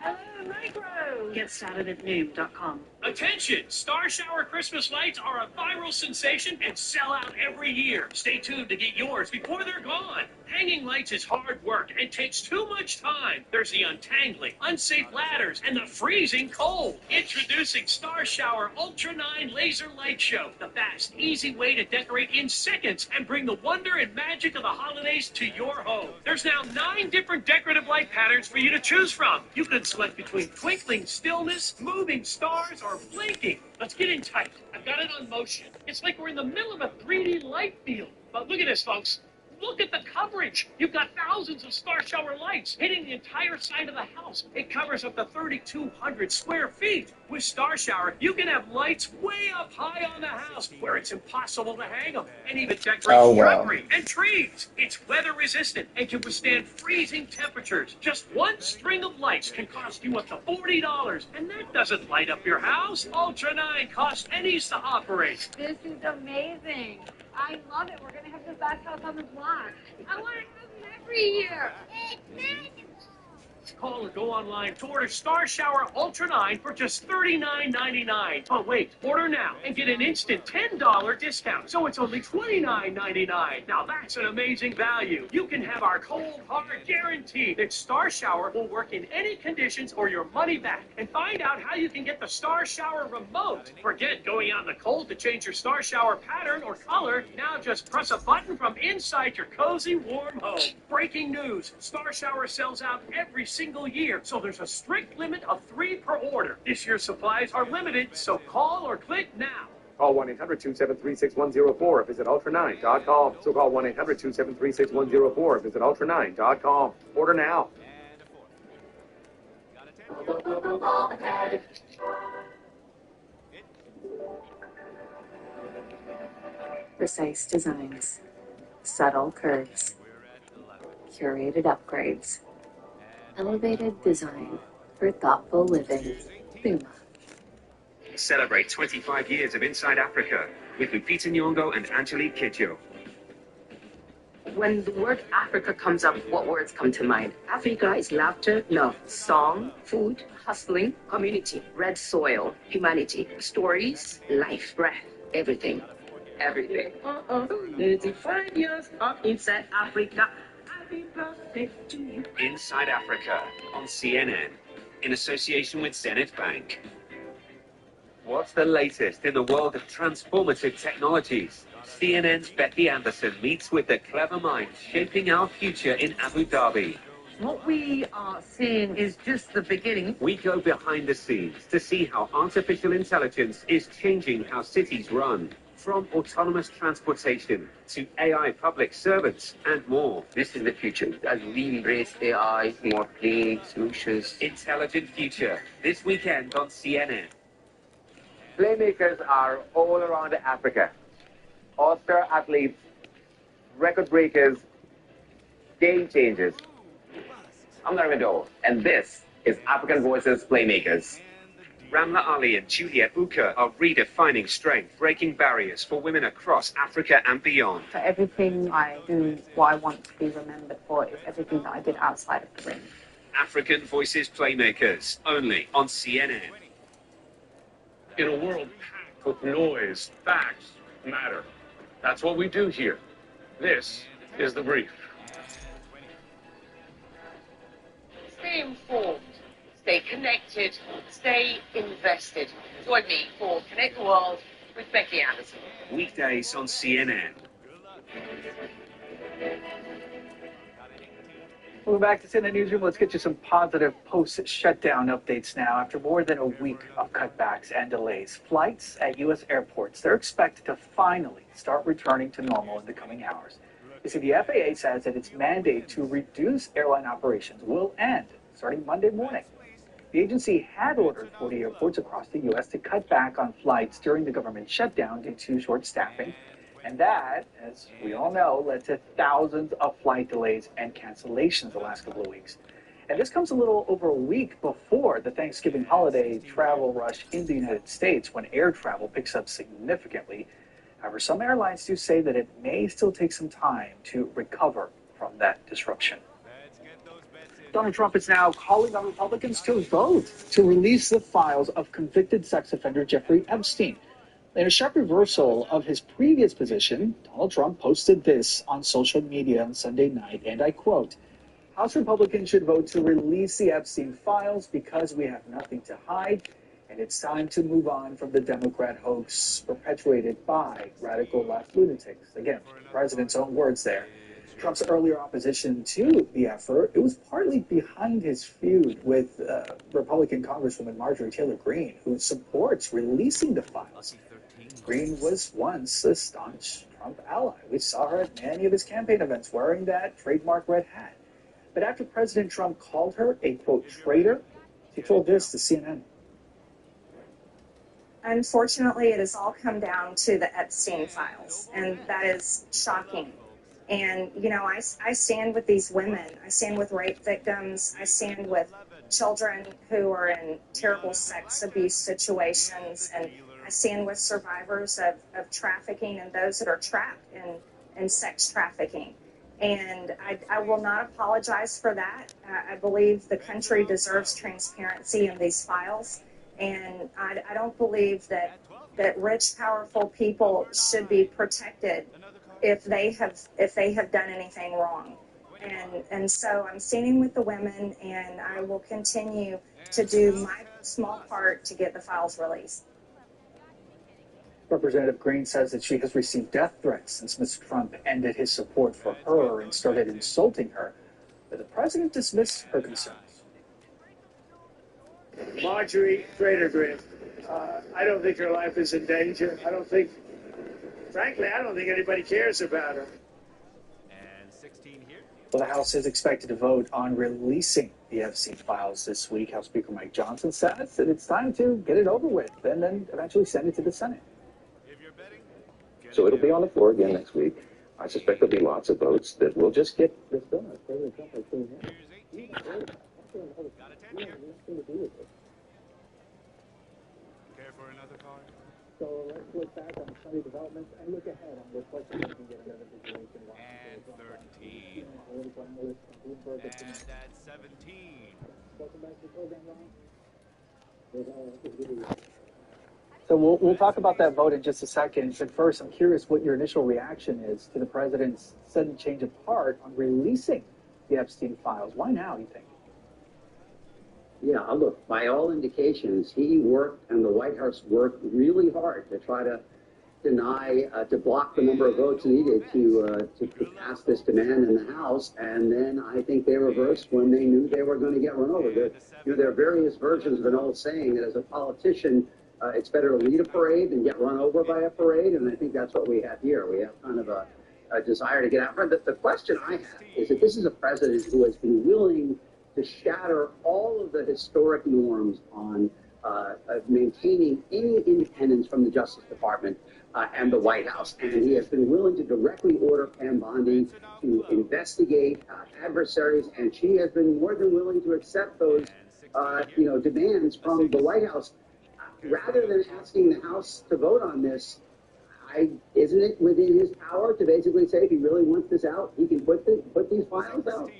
Hello, micro. Get started at Noom.com. Attention! Star Shower Christmas lights are a viral sensation and sell out every year. Stay tuned to get yours before they're gone. Hanging lights is hard work and takes too much time. There's the untangling, unsafe ladders, and the freezing cold. Introducing Star Shower Ultra 9 Laser Light Show, the fast, easy way to decorate in seconds and bring the wonder and magic of the holidays to your home. There's now 9 different decorative light patterns for you to choose from. You can select between twinkling stillness, moving stars, or blinking. Let's get in tight. I've got it on motion. It's like we're in the middle of a 3D light field. But look at this, folks. Look at the coverage. You've got thousands of Star Shower lights hitting the entire side of the house. It covers up to 3,200 square feet. With Star Shower, you can have lights way up high on the house where it's impossible to hang them, and even decorate shrubbery and trees. It's weather resistant and can withstand freezing temperatures. Just one string of lights can cost you up to $40, and that doesn't light up your house. Ultra 9 costs pennies to operate. This is amazing. I love it. We're going to have the best house on the block. I want to have them every year. Call or go online to order Star Shower Ultra 9 for just $39.99. Oh, wait. Order now and get an instant $10 discount. So it's only $29.99. Now that's an amazing value. You can have our cold, hard guarantee that Star Shower will work in any conditions or your money back. And find out how you can get the Star Shower remote. Forget going out in the cold to change your Star Shower pattern or color. Now just press a button from inside your cozy, warm home. Breaking news. Star Shower sells out every single year, so there's a strict limit of 3 per order. This year's supplies are limited, so call or click now. Call 1-800-273-6104. Visit ultra9.com. So call 1-800-273-6104. Visit ultra9.com. Order now. Precise designs, subtle curves, curated upgrades, elevated design for thoughtful living. Puma. Celebrate 25 years of Inside Africa with Lupita Nyong'o and Angelique Kidjo. When the word Africa comes up, what words come to mind? Africa is laughter, love, song, food, hustling, community, red soil, humanity, stories, life, breath, everything. Everything. 35 years of Inside Africa. Happy birthday to you. Inside Africa on CNN in association with Zenith Bank. What's the latest in the world of transformative technologies? CNN's Becky Anderson meets with the clever minds shaping our future in Abu Dhabi. What we are seeing is just the beginning. We go behind the scenes to see how artificial intelligence is changing how cities run. From autonomous transportation to AI public servants and more. This is the future. As we embrace AI, more clean solutions. Intelligent future. This weekend on CNN. Playmakers are all around Africa. All-star athletes, record breakers, game changers. I'm Narendra Dole, and this is African Voices Playmakers. Ramla Ali and Juliet Uka are redefining strength, breaking barriers for women across Africa and beyond. For everything I do, what I want to be remembered for is everything that I did outside of the ring. African Voices Playmakers, only on CNN. In a world packed with noise, facts matter. That's what we do here. This is The Brief. Stay informed, stay connected, stay invested. Join me for Connect the World with Becky Anderson. Weekdays on CNN. Moving back to CNN Newsroom, let's get you some positive post-shutdown updates now. After more than a week of cutbacks and delays, flights at U.S. airports, they're expected to finally start returning to normal in the coming hours. You see, the FAA says that its mandate to reduce airline operations will end starting Monday morning. The agency had ordered 40 airports across the U.S. to cut back on flights during the government shutdown due to short staffing. And that, as we all know, led to thousands of flight delays and cancellations the last couple of weeks. And this comes a little over a week before the Thanksgiving holiday travel rush in the United States when air travel picks up significantly. However, some airlines do say that it may still take some time to recover from that disruption. Donald Trump is now calling on Republicans to vote to release the files of convicted sex offender Jeffrey Epstein. In a sharp reversal of his previous position, Donald Trump posted this on social media on Sunday night, and I quote, "House Republicans should vote to release the Epstein files because we have nothing to hide, and it's time to move on from the Democrat hoax perpetuated by radical left lunatics." Again, the president's own words there. Trump's earlier opposition to the effort, it was partly behind his feud with Republican Congresswoman Marjorie Taylor Greene, who supports releasing the files. Greene was once a staunch Trump ally. We saw her at many of his campaign events wearing that trademark red hat. But after President Trump called her a, quote, traitor, she told this to CNN. Unfortunately, it has all come down to the Epstein files, and that is shocking. And, you know, I stand with these women. I stand with rape victims. I stand with children who are in terrible sex abuse situations. And I stand with survivors of trafficking and those that are trapped in sex trafficking. And I will not apologize for that. I believe the country deserves transparency in these files. And I don't believe that rich, powerful people should be protected if they have done anything wrong. And so I'm standing with the women, and I will continue to do my small part to get the files released. Representative Greene says that she has received death threats since Mr. Trump ended his support for her and started insulting her. But the president dismissed her concerns. Marjorie Trader Greene, I don't think her life is in danger. Frankly, I don't think anybody cares about her. And 16 here. Well, the House is expected to vote on releasing the Epstein files this week. House Speaker Mike Johnson says that it's time to get it over with and then eventually send it to the Senate. So it'll be on the floor again next week. I suspect there'll be lots of votes that will just get this done. Care for another card? So let's look back on Sunday developments and look ahead on what questions we can get another situation. And 13. And that's 17. Welcome back to the program, Ron. So we'll talk about that vote in just a second. But first, I'm curious what your initial reaction is to the president's sudden change of heart on releasing the Epstein files. Why now, you think? Yeah, look, by all indications, he worked and the White House worked really hard to try to deny, to block the number of votes needed to pass this demand in the House. And then I think they reversed when they knew they were going to get run over. There are various versions of an old saying that as a politician, it's better to lead a parade than get run over by a parade. And I think that's what we have here. We have kind of a desire to get out front. The question I have is that this is a president who has been willing to shatter all of the historic norms on maintaining any independence from the Justice Department and the White House. And he has been willing to directly order Pam Bondi to investigate adversaries, and she has been more than willing to accept those demands from the White House. Rather than asking the House to vote on this, isn't it within his power to basically say if he really wants this out, he can put these files out?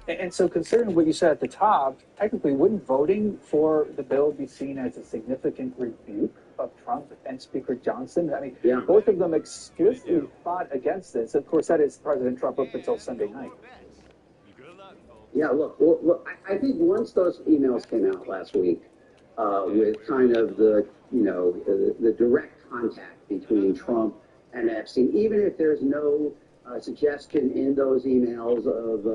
And so considering what you said at the top, technically wouldn't voting for the bill be seen as a significant rebuke of Trump and Speaker Johnson? I mean, both of them explicitly fought against this. Of course, that is President Trump up until Sunday night. Yeah, look, I think once those emails came out last week with kind of the direct contact between Trump and Epstein, even if there's no suggestion in those emails of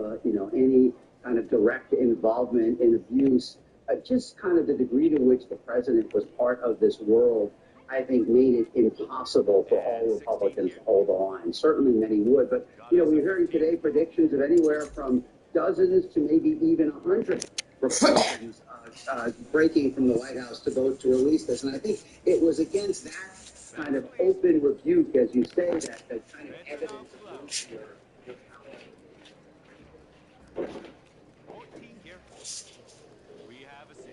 any kind of direct involvement in abuse, just kind of the degree to which the president was part of this world, I think made it impossible for all Republicans to hold the line. Certainly many would, but we're hearing today predictions of anywhere from dozens to maybe even 100 Republicans breaking from the White House to vote to release this. And I think it was against that kind of open rebuke, as you say, that kind of evidence of your power. 14 here. We have a 6.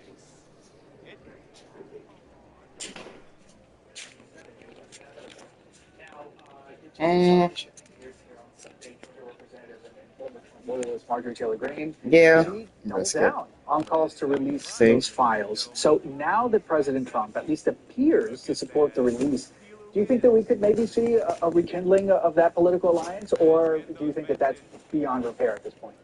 Hit. Loyalist Marjorie Taylor Greene, Yeah, she that's doubled good. down on calls to release See? those files. So now that President Trump at least appears to support the release, do you think that we could maybe see a rekindling of that political alliance, or do you think that that's beyond repair at this point?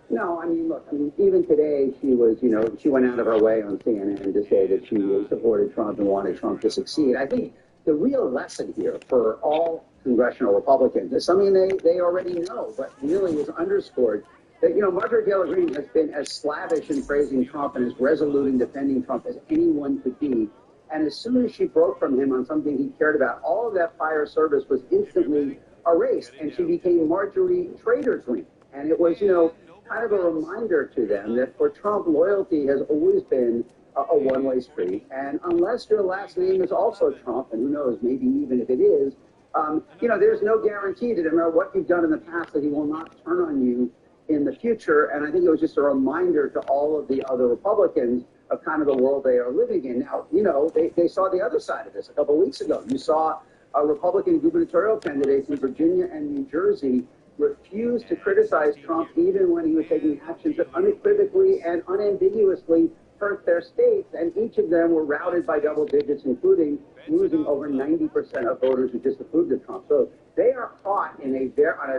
No, I mean, look, even today she was, she went out of her way on CNN to say that she supported Trump and wanted Trump to succeed. I think the real lesson here for all congressional Republicans is something they already know, but really is underscored that, Marjorie Taylor Greene has been as slavish in praising Trump and as resolute in defending Trump as anyone could be. And as soon as she broke from him on something he cared about, all of that prior service was instantly erased, and she became Marjorie Trader Greene. And it was, kind of a reminder to them that for Trump, loyalty has always been a one-way street. And unless your last name is also Trump, and who knows, maybe even if it is, there's no guarantee that no matter what you've done in the past, that he will not turn on you in the future. And I think it was just a reminder to all of the other Republicans of kind of the world they are living in. Now, they saw the other side of this a couple of weeks ago. You saw Republican gubernatorial candidates in Virginia and New Jersey refused to criticize Trump even when he was taking actions that unequivocally and unambiguously hurt their states, and each of them were routed by double digits, including losing over 90% of voters who disapproved of Trump. So they are caught on a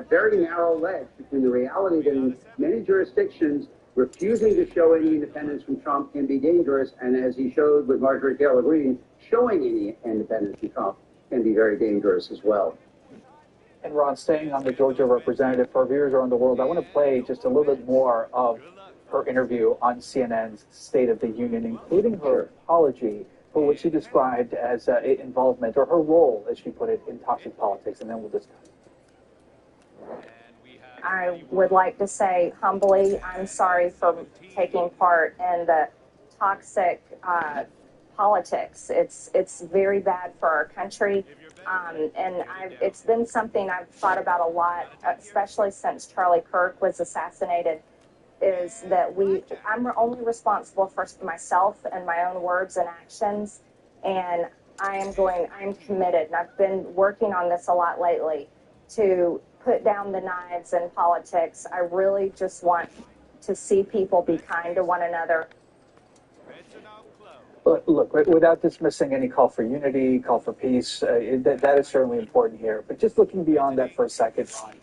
very narrow ledge between the reality that in many jurisdictions, refusing to show any independence from Trump can be dangerous, and as he showed with Marjorie Taylor Greene, showing any independence from Trump can be very dangerous as well. And Ron, staying on the Georgia representative, for our viewers around the world, I want to play just a little bit more of her interview on CNN's State of the Union, including her apology for what she described as involvement, or her role, as she put it, in toxic politics, and then we'll discuss. I would like to say humbly, I'm sorry for taking part in the toxic politics. It's very bad for our country. And it's been something I've thought about a lot, especially since Charlie Kirk was assassinated, is that I'm only responsible for myself and my own words and actions. And I'm committed, and I've been working on this a lot lately, to put down the knives in politics. I really just want to see people be kind to one another. Look, without dismissing any call for unity, call for peace, that is certainly important here. But just looking beyond that for a second, Ron,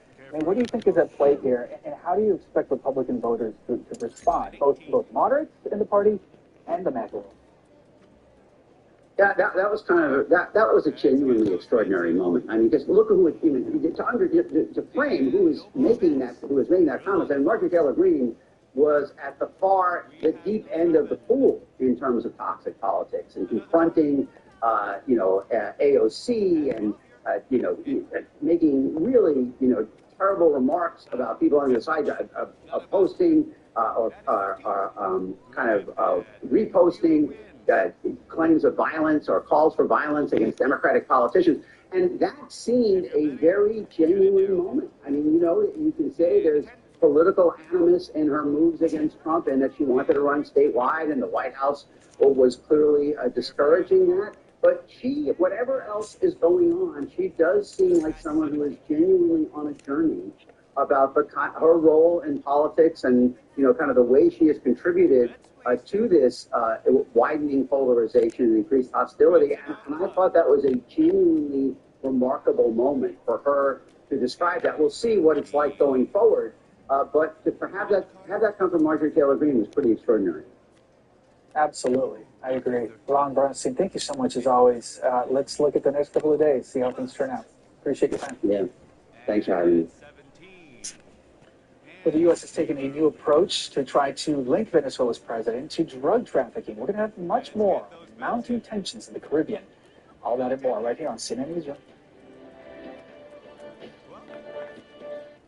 what do you think is at play here, and how do you expect Republican voters to respond, both moderates in the party and the MAGA world? That was kind of that was a genuinely extraordinary moment. I mean, just look at who to frame who was making that comment. And Marjorie Taylor Greene was at the deep end of the pool in terms of toxic politics and confronting, AOC and, making really, terrible remarks about people on the side of posting or reposting claims of violence or calls for violence against Democratic politicians. And that seemed a very genuine moment. I mean, you can say there's political animus in her moves against Trump and that she wanted to run statewide, and the White House was clearly discouraging that. But whatever else is going on, she does seem like someone who is genuinely on a journey about her role in politics and, kind of the way she has contributed to this widening polarization and increased hostility. And I thought that was a genuinely remarkable moment for her to describe that. We'll see what it's like going forward. But to have that come from Marjorie Taylor Greene was pretty extraordinary. Absolutely. I agree. Ron Bernstein, thank you so much as always. Let's look at the next couple of days, see how things turn out. Appreciate your time. Yeah. Thanks for having me. Well, the U.S. has taken a new approach to try to link Venezuela's president to drug trafficking. We're going to have much more mounting tensions in the Caribbean. All that and more right here on CNN Newsroom.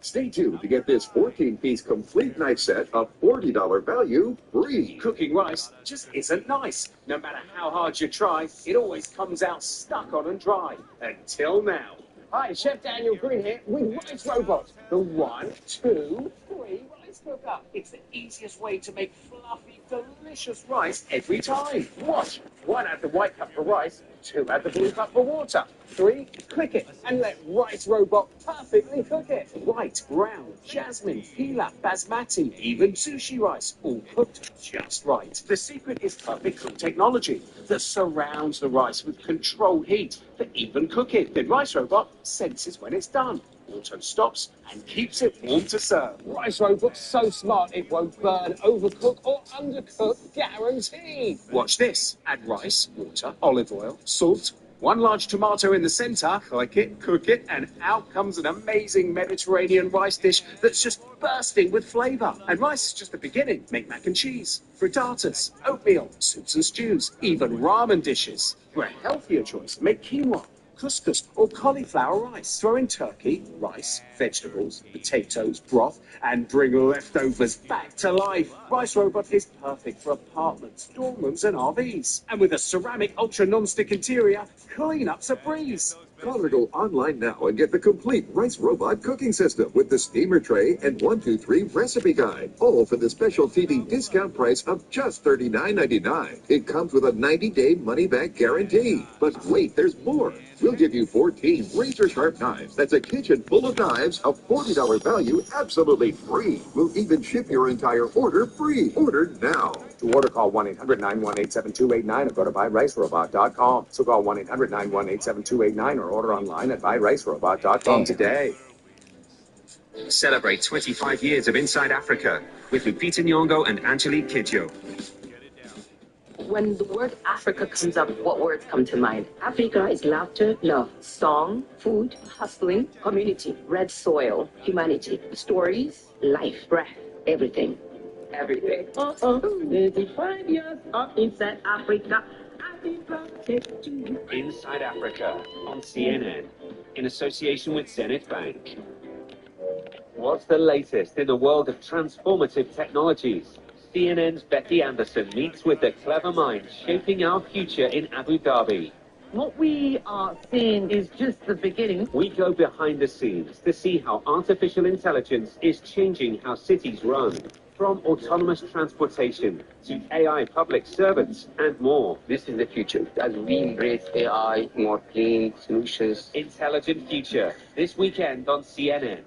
Stay tuned to get this 14-piece complete knife set of $40 value free. Cooking rice just isn't nice. No matter how hard you try, it always comes out stuck on and dry. Until now. Hi, Chef Daniel Green here with Rice Robot. The 1, 2, 3 rice cooker. It's the easiest way to make fluffy, delicious rice every time. Watch. 1, add the white cup for rice. 2, add the blue cup for water. 3, click it and let Rice Robot perfectly cook it. White, brown, jasmine, pilaf, basmati, even sushi rice, all cooked just right. The secret is perfect cook technology that surrounds the rice with controlled heat for even cooking. Then Rice Robot senses when it's done, auto stops, and keeps it warm to serve. Rice Robot's so smart it won't burn, overcook, or undercook, guaranteed. Watch this. Add rice, water, olive oil, salt, 1 large tomato in the center, click it, cook it, and out comes an amazing Mediterranean rice dish that's just bursting with flavor. And rice is just the beginning. Make mac and cheese, frittatas, oatmeal, soups and stews, even ramen dishes. For a healthier choice, make quinoa, couscous, or cauliflower rice. Throw in turkey, rice, vegetables, potatoes, broth, and bring leftovers back to life. Rice Robot is perfect for apartments, dorm rooms, and RVs. And with a ceramic ultra non-stick interior, cleanup's a breeze. Call or go online now and get the complete Rice Robot cooking system with the steamer tray and 1, 2, 3 recipe guide, all for the special TV discount price of just $39.99. It comes with a 90-day money-back guarantee. But wait, there's more. We'll give you 14 razor-sharp knives. That's a kitchen full of knives of $40 value, absolutely free. We'll even ship your entire order free. Order now. To order, call 1-800-918-7289 or go to buyricebot.com. So call 1-800-918-7289 or order online at buyricebot.com today. Celebrate 25 years of Inside Africa with Lupita Nyong'o and Angelique Kidjo. When the word Africa comes up, what words come to mind? Africa is laughter, love, song, food, hustling, community, red soil, humanity, stories, life, breath, everything. Everything. 35 years of Inside Africa. Happy birthday to you. Inside Africa on CNN in association with Zenith Bank. What's the latest in the world of transformative technologies? CNN's Becky Anderson meets with the clever minds shaping our future in Abu Dhabi. What we are seeing is just the beginning. We go behind the scenes to see how artificial intelligence is changing how cities run. From autonomous transportation to AI public servants and more. This is the future. As we embrace AI, more clean solutions. Intelligent Future, this weekend on CNN.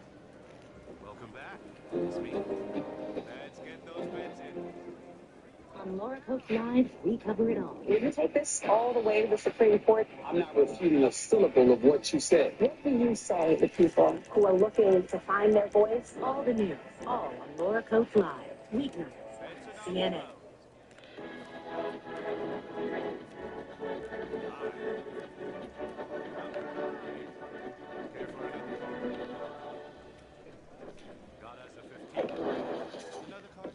Welcome back. It's me. Let's get those beds in. On Laura Coates Live, we cover it all. Will you take this all the way to the Supreme Court? I'm not refuting a syllable of what you said. What do you say to people who are looking to find their voice? All the news, all on Laura Coates Live. Weeknights, CNN. Got us a 15. Another card?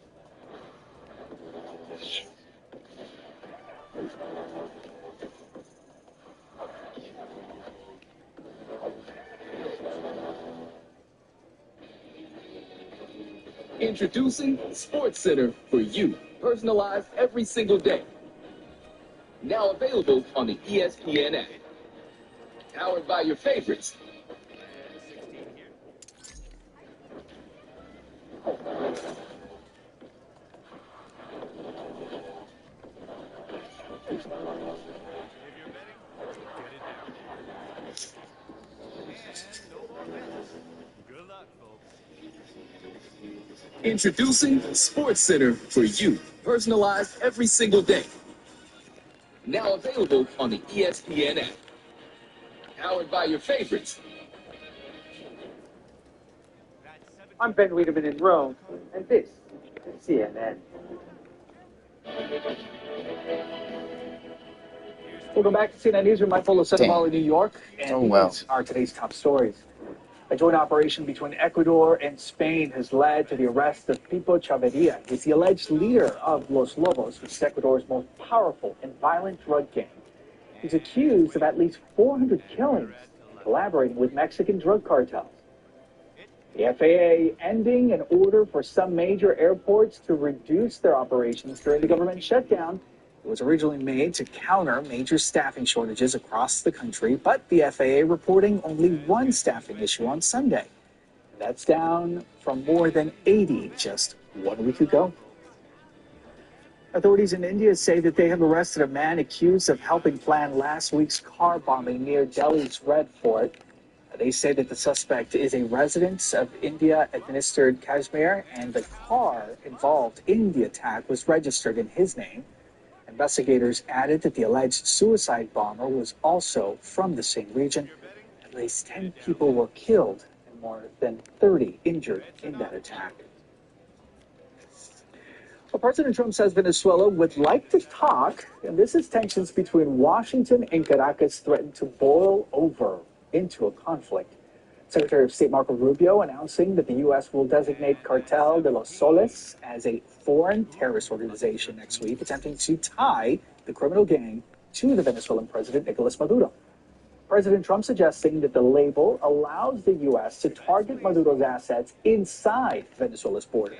Introducing Sports Center for you, personalized every single day. Now available on the ESPN app. Powered by your favorites. Good luck, folks. Introducing Sports Center for you, personalized every single day. Now available on the ESPN app. Powered by your favorites. I'm Ben Wiedemann in Rome, and this is CNN. Welcome back to CNN Newsroom. I'm Paul Sandoval in New York, and these are today's top stories. A joint operation between Ecuador and Spain has led to the arrest of Pipo Chavarria. He's the alleged leader of Los Lobos, which is Ecuador's most powerful and violent drug gang. He's accused of at least 400 killings, collaborating with Mexican drug cartels. The FAA ending an order for some major airports to reduce their operations during the government shutdown. It was originally made to counter major staffing shortages across the country, but the FAA reporting only one staffing issue on Sunday. That's down from more than 80 just 1 week ago. Authorities in India say that they have arrested a man accused of helping plan last week's car bombing near Delhi's Red Fort. They say that the suspect is a resident of India-administered Kashmir, and the car involved in the attack was registered in his name. Investigators added that the alleged suicide bomber was also from the same region. At least 10 people were killed and more than 30 injured in that attack. Well, President Trump says Venezuela would like to talk, and this is tensions between Washington and Caracas threaten to boil over into a conflict. Secretary of State Marco Rubio announcing that the U.S. will designate Cartel de los Soles as a foreign terrorist organization next week, attempting to tie the criminal gang to the Venezuelan president, Nicolas Maduro. President Trump suggesting that the label allows the U.S. to target Maduro's assets inside Venezuela's border.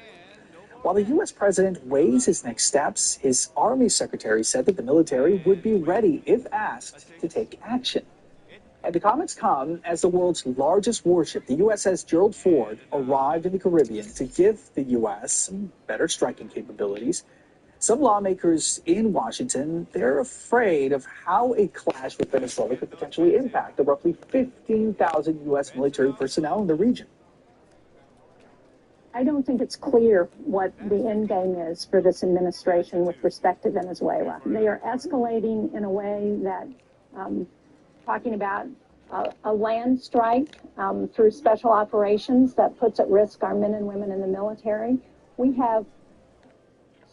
While the U.S. president weighs his next steps, his Army secretary said that the military would be ready, if asked, to take action. And the comments come as the world's largest warship, the USS Gerald Ford, arrived in the Caribbean to give the U.S. some better striking capabilities. Some lawmakers in Washington, they're afraid of how a clash with Venezuela could potentially impact the roughly 15,000 U.S. military personnel in the region. I don't think it's clear what the end game is for this administration with respect to Venezuela. They are escalating in a way that, talking about a land strike through special operations that puts at risk our men and women in the military. We have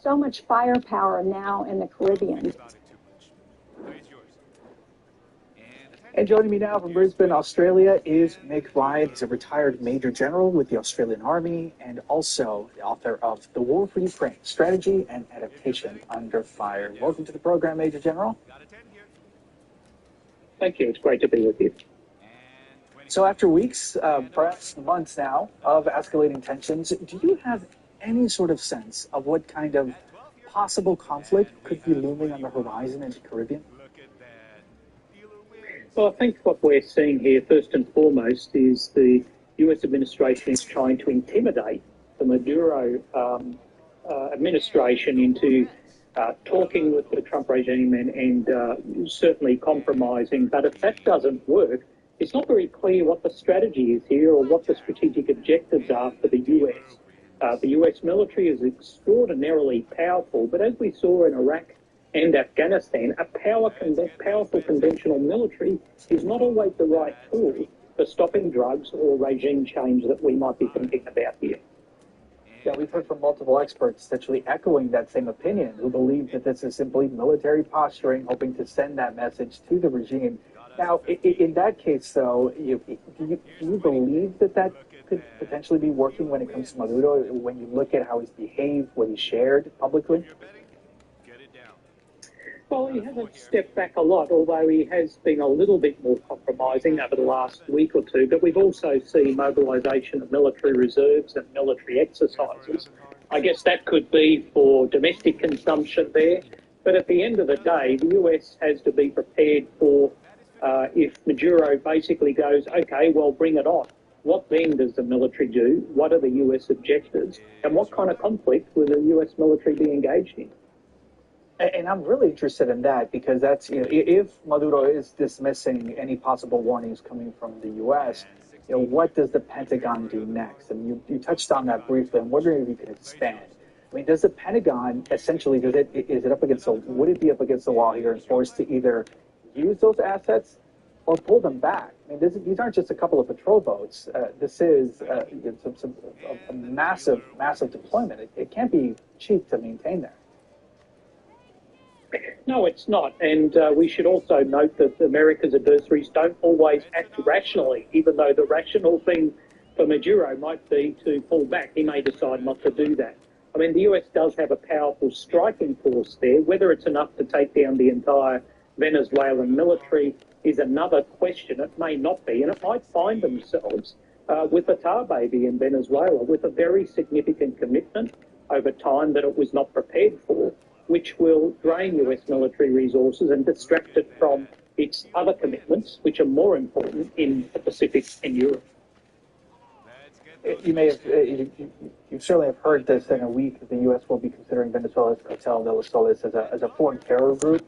so much firepower now in the Caribbean. And joining me now from Brisbane, Australia is Mick Ryan. He's a retired Major General with the Australian Army and also the author of The War for Ukraine, Strategy and Adaptation Under Fire. Welcome to the program, Major General. Thank you. It's great to be with you. So after weeks, perhaps months now, of escalating tensions, do you have any sort of sense of what kind of possible conflict could be looming on the horizon in the Caribbean? Well, I think what we're seeing here, first and foremost, is the U.S. administration is trying to intimidate the Maduro administration into talking with the Trump regime and certainly compromising. But if that doesn't work, it's not very clear what the strategy is here or what the strategic objectives are for the U.S. The U.S. military is extraordinarily powerful, but as we saw in Iraq and Afghanistan, a powerful conventional military is not always the right tool for stopping drugs or regime change that we might be thinking about here. Yeah, we've heard from multiple experts essentially echoing that same opinion, who believe that this is simply military posturing, hoping to send that message to the regime. Now, in that case, though, do you believe that that could potentially be working when it comes to Maduro, when you look at how he's behaved, what he shared publicly? Well, he hasn't stepped back a lot, although he has been a little bit more compromising over the last week or two. But we've also seen mobilisation of military reserves and military exercises. I guess that could be for domestic consumption there. But at the end of the day, the US has to be prepared for if Maduro basically goes, okay, well, bring it on. What then does the military do? What are the US objectives? And what kind of conflict will the US military be engaged in? And I'm really interested in that because that's, if Maduro is dismissing any possible warnings coming from the U.S., what does the Pentagon do next? And you touched on that briefly. I'm wondering if you could expand. I mean, does the Pentagon essentially, would it be up against the wall here and forced to either use those assets or pull them back? I mean, these aren't just a couple of patrol boats. This is a massive, massive deployment. It can't be cheap to maintain that. No, it's not. And we should also note that America's adversaries don't always act rationally, even though the rational thing for Maduro might be to pull back. He may decide not to do that. I mean, the US does have a powerful striking force there. Whether it's enough to take down the entire Venezuelan military is another question. It may not be, and it might find themselves with a tar baby in Venezuela, with a very significant commitment over time that it was not prepared for, which will drain US military resources and distract it from its other commitments, which are more important in the Pacific and Europe. You may have, you certainly have heard this in a week that the U.S. will be considering Venezuela's Cartel de los Soles as a foreign terror group.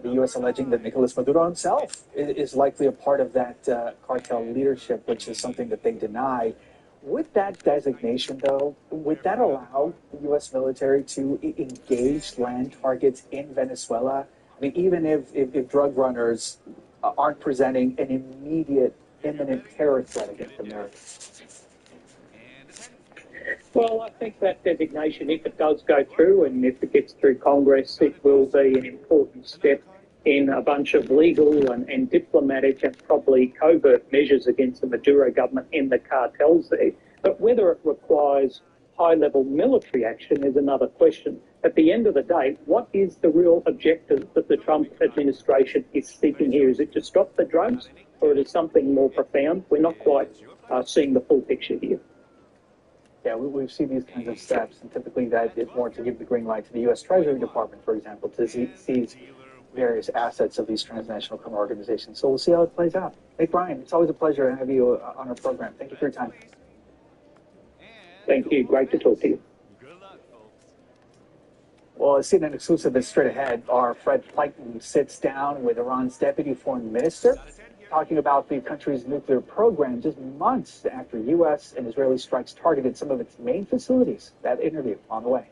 The U.S. alleging that Nicolas Maduro himself is likely a part of that cartel leadership, which is something that they deny. With that designation, though, would that allow the U.S. military to engage land targets in Venezuela? I mean, even if drug runners aren't presenting an immediate, imminent terror threat against Americans? Well, I think that designation, if it does go through and if it gets through Congress, it will be an important step in a bunch of legal and diplomatic and probably covert measures against the Maduro government and the cartels there. But whether it requires high-level military action is another question. At the end of the day, what is the real objective that the Trump administration is seeking here? Is it to stop the drugs, or is it something more profound? We're not quite seeing the full picture here. Yeah, we've seen these kinds of steps, and typically that is more to give the green light to the U.S. Treasury Department, for example, to seize various assets of these transnational criminal organizations. So we'll see how it plays out. Hey, Brian, it's always a pleasure to have you on our program. Thank you for your time. Thank you. Great to talk to you. Well, a CNN exclusive is straight ahead. Our Fred Pleitman sits down with Iran's deputy foreign minister, talking about the country's nuclear program just months after U.S. and Israeli strikes targeted some of its main facilities. That interview on the way.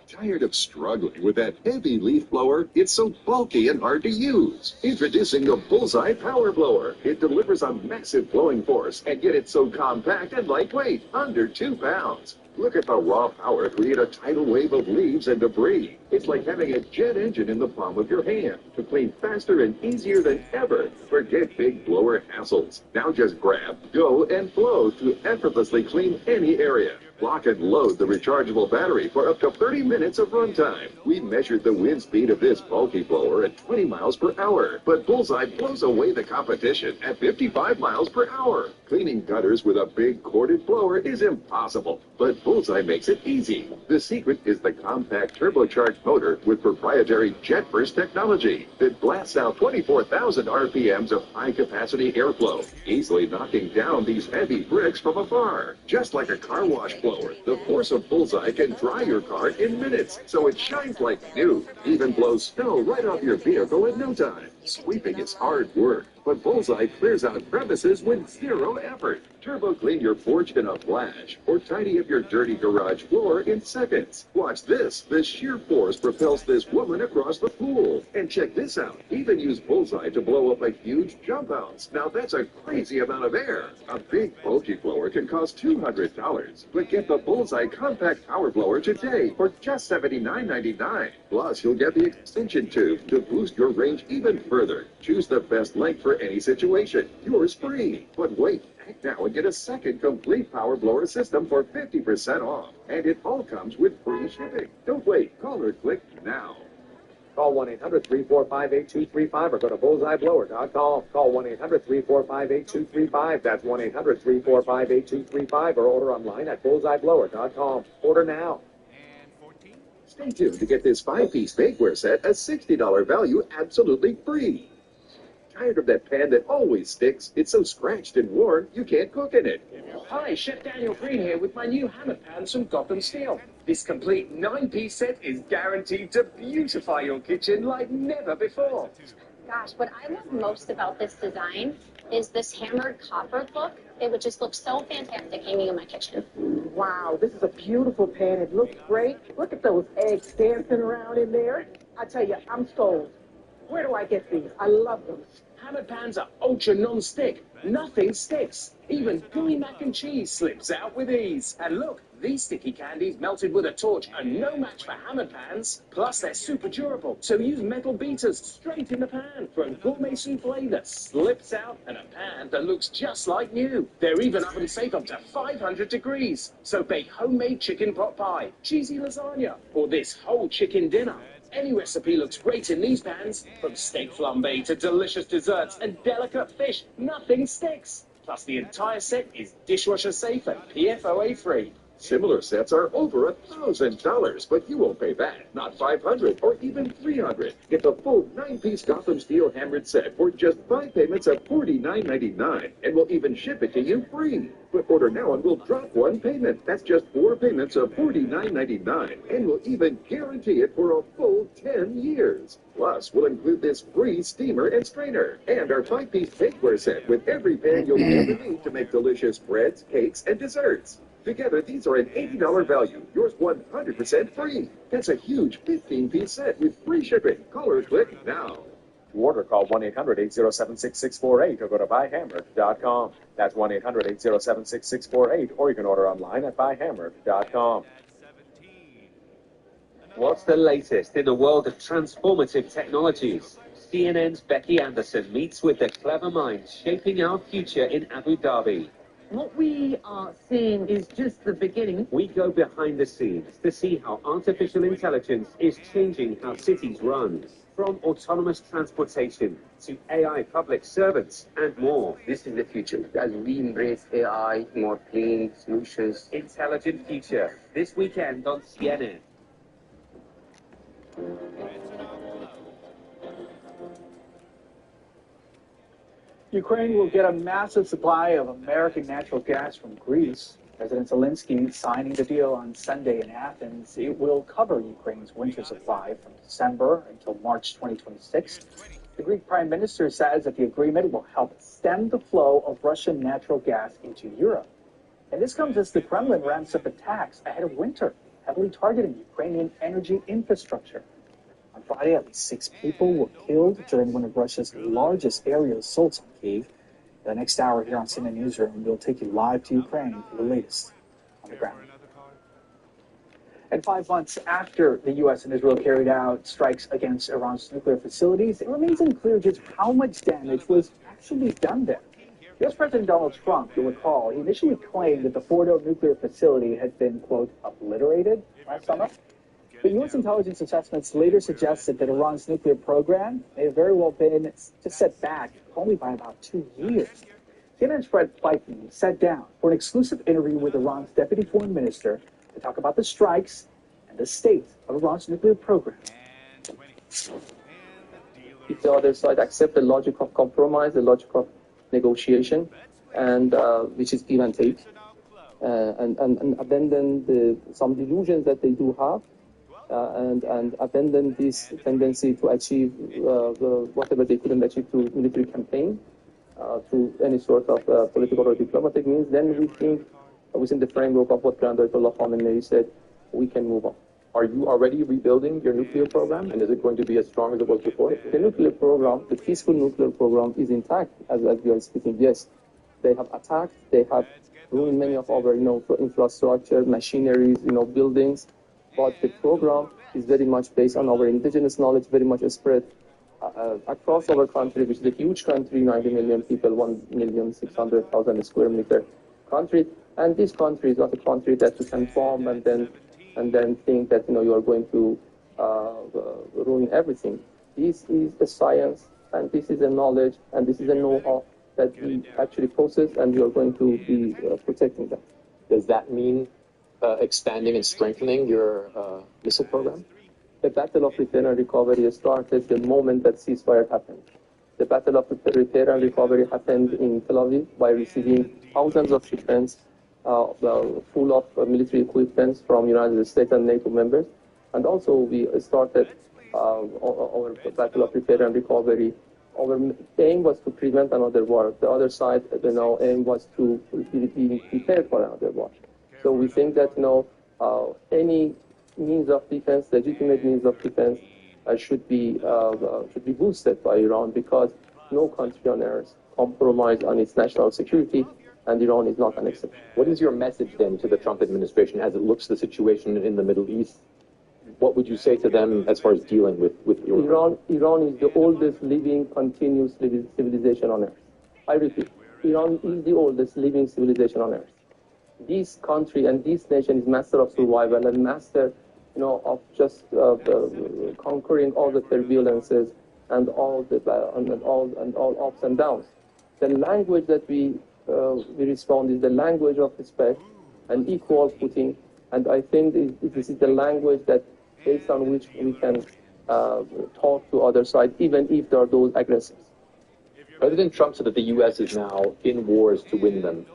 Tired of struggling with that heavy leaf blower? It's so bulky and hard to use. Introducing the Bullseye Power Blower. It delivers a massive blowing force, and yet it's so compact and lightweight, under 2 pounds. Look at the raw power create a tidal wave of leaves and debris. It's like having a jet engine in the palm of your hand to clean faster and easier than ever. Forget big blower hassles. Now just grab, go, and blow to effortlessly clean any area. Lock and load the rechargeable battery for up to 30 minutes of runtime. We measured the wind speed of this bulky blower at 20 miles per hour, but Bullseye blows away the competition at 55 miles per hour. Cleaning gutters with a big corded blower is impossible, but Bullseye makes it easy. The secret is the compact turbocharged motor with proprietary jet burst technology that blasts out 24,000 RPMs of high-capacity airflow, easily knocking down these heavy bricks from afar. Just like a car wash blower, the force of Bullseye can dry your car in minutes, so it shines like new. Even blows snow right off your vehicle in no time. Sweeping is hard work, but Bullseye clears out crevices with zero effort. Turbo clean your porch in a flash, or tidy up your dirty garage floor in seconds. Watch this. The sheer force propels this woman across the pool. And check this out. Even use Bullseye to blow up a huge jump house. Now that's a crazy amount of air. A big bulky blower can cost $200. But get the Bullseye Compact Power Blower today for just $79.99. Plus, you'll get the extension tube to boost your range even further. Choose the best length for any situation. Yours free. But wait. Act now and get a second complete power blower system for 50% off. And it all comes with free shipping. Don't wait. Call or click now. Call 1-800-345-8235 or go to bullseyeblower.com. Call 1-800-345-8235. That's 1-800-345-8235 or order online at bullseyeblower.com. Order now. Stay tuned to get this 5-piece bakeware set, a $60 value, absolutely free. Tired of that pan that always sticks? It's so scratched and worn, you can't cook in it. Hi, Chef Daniel Green here with my new hammer pans from Gotham Steel. This complete 9-piece set is guaranteed to beautify your kitchen like never before. Gosh, what I love most about this design is this hammered copper look. It would just look so fantastic hanging in my kitchen. Wow, this is a beautiful pan. It looks great. Look at those eggs dancing around in there. I tell you, I'm sold. Where do I get these? I love them. Hammer pans are ultra non-stick. Nothing sticks. Even gooey mac and cheese slips out with ease. And look, these sticky candies melted with a torch are no match for hammer pans. Plus, they're super durable, so use metal beaters straight in the pan for a gourmet souffle that slips out and a pan that looks just like new. They're even oven safe up to 500 degrees. So bake homemade chicken pot pie, cheesy lasagna, or this whole chicken dinner. Any recipe looks great in these pans. From steak flambe to delicious desserts and delicate fish, nothing sticks. Plus, the entire set is dishwasher safe and PFOA free. Similar sets are over $1,000, but you won't pay that. Not $500 or even $300. Get the full 9-piece Gotham Steel hammered set for just 5 payments of $49.99, and we'll even ship it to you free. But order now and we'll drop 1 payment. That's just 4 payments of $49.99, and we'll even guarantee it for a full 10 years. Plus, we'll include this free steamer and strainer, and our 5-piece bakeware set with every pan you'll ever need to make delicious breads, cakes, and desserts. Together, these are an $80 value. Yours 100% free. That's a huge 15-piece set with free shipping. Call or click now. To order, call 1-800-807-6648 or go to buyhammered.com. That's 1-800-807-6648, or you can order online at buyhammered.com. What's the latest in the world of transformative technologies? CNN's Becky Anderson meets with the clever minds shaping our future in Abu Dhabi. What we are seeing is just the beginning. We go behind the scenes to see how artificial intelligence is changing how cities run. From autonomous transportation to AI public servants and more. This is the future. As we embrace AI, more clean solutions. Intelligent Future, this weekend on CNN. Ukraine will get a massive supply of American natural gas from Greece. President Zelensky signing the deal on Sunday in Athens. It will cover Ukraine's winter supply from December until March 2026. The Greek Prime Minister says that the agreement will help stem the flow of Russian natural gas into Europe. And this comes as the Kremlin ramps up attacks ahead of winter, heavily targeting Ukrainian energy infrastructure. On Friday, at least 6 people were killed during one of Russia's largest aerial assaults on Kyiv. The next hour here on CNN Newsroom, we'll take you live to Ukraine for the latest on the ground. And 5 months after the U.S. and Israel carried out strikes against Iran's nuclear facilities, it remains unclear just how much damage was actually done there. U.S. President Donald Trump, you'll recall, he initially claimed that the Fordo nuclear facility had been, quote, obliterated last summer. But U.S. intelligence assessments later suggested that Iran's nuclear program may have very well been just set back only by about 2 years. CNN's Fred Pleitman sat down for an exclusive interview with Iran's deputy foreign minister to talk about the strikes and the state of Iran's nuclear program. If the other side accept the logic of compromise, the logic of negotiation, and which is give and take, and abandon some delusions that they do have, and abandon this tendency to achieve whatever they couldn't achieve through military campaign, through any sort of political or diplomatic means, then we think within the framework of what Grand Ayatollah Khamenei said, we can move on. Are you already rebuilding your nuclear program, and is it going to be as strong as it was before? The nuclear program, the peaceful nuclear program, is intact as we are speaking. Yes, they have attacked, they have ruined many of our, infrastructure, machineries, buildings. But the program is very much based on our indigenous knowledge, very much spread across our country, which is a huge country, 90 million people, 1,600,000 square meter country. And this country is not a country that you can form and then think that you are going to ruin everything. This is a science, and this is a knowledge, and this is a know-how that we actually possess, and we are going to be protecting that. Does that mean expanding and strengthening your missile program? The battle of repair and recovery started the moment that ceasefire happened. The battle of repair and recovery happened in Tel Aviv by receiving thousands of shipments full of military equipment from United States and NATO members. And also we started our battle of repair and recovery. Our aim was to prevent another war. The other side, aim was to be prepared for another war. So we think that any means of defense, legitimate means of defense, should be boosted by Iran, because no country on earth compromises on its national security, and Iran is not an exception. What is your message then to the Trump administration as it looks at the situation in the Middle East? What would you say to them as far as dealing with Iran? Iran is the oldest living continuous civilization on earth. I repeat, Iran is the oldest living civilization on earth. This country and this nation is master of survival and master of just conquering all the turbulences and all ups and downs. The language that we respond is the language of respect and equal footing, and I think this is the language that based on which we can talk to other side, even if there are those aggressors. President Trump said that the U.S. is now in wars to win them.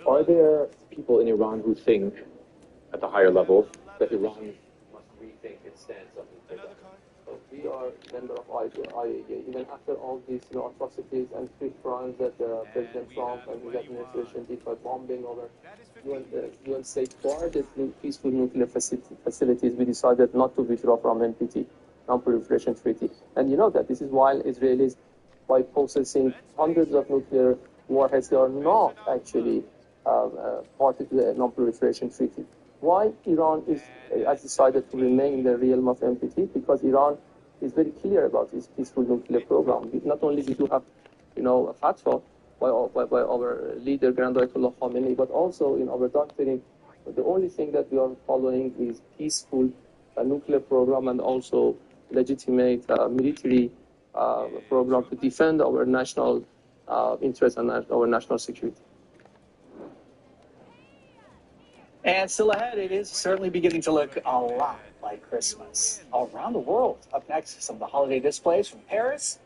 Are there people in Iran who think, at the higher level, that Iran must rethink its stance on nuclear? We are a member of IAEA. Even after all these atrocities and crimes that President Trump and his administration did by bombing over UN safeguarded peaceful nuclear facilities, we decided not to withdraw from NPT, Non-Proliferation Treaty. And you know that this is while Israelis, by possessing hundreds of nuclear warheads, they are not actually part of the Non-Proliferation Treaty. Why Iran has decided to remain in the realm of NPT? Because Iran is very clear about its peaceful nuclear program. Not only we do have, a fatwa by our leader, Grand Ayatollah Khamenei, but also in our doctrine, the only thing that we are following is peaceful nuclear program and also legitimate military program to defend our national interests and our national security. And still ahead, it is certainly beginning to look a lot like Christmas around the world. Up next, some of the holiday displays from Paris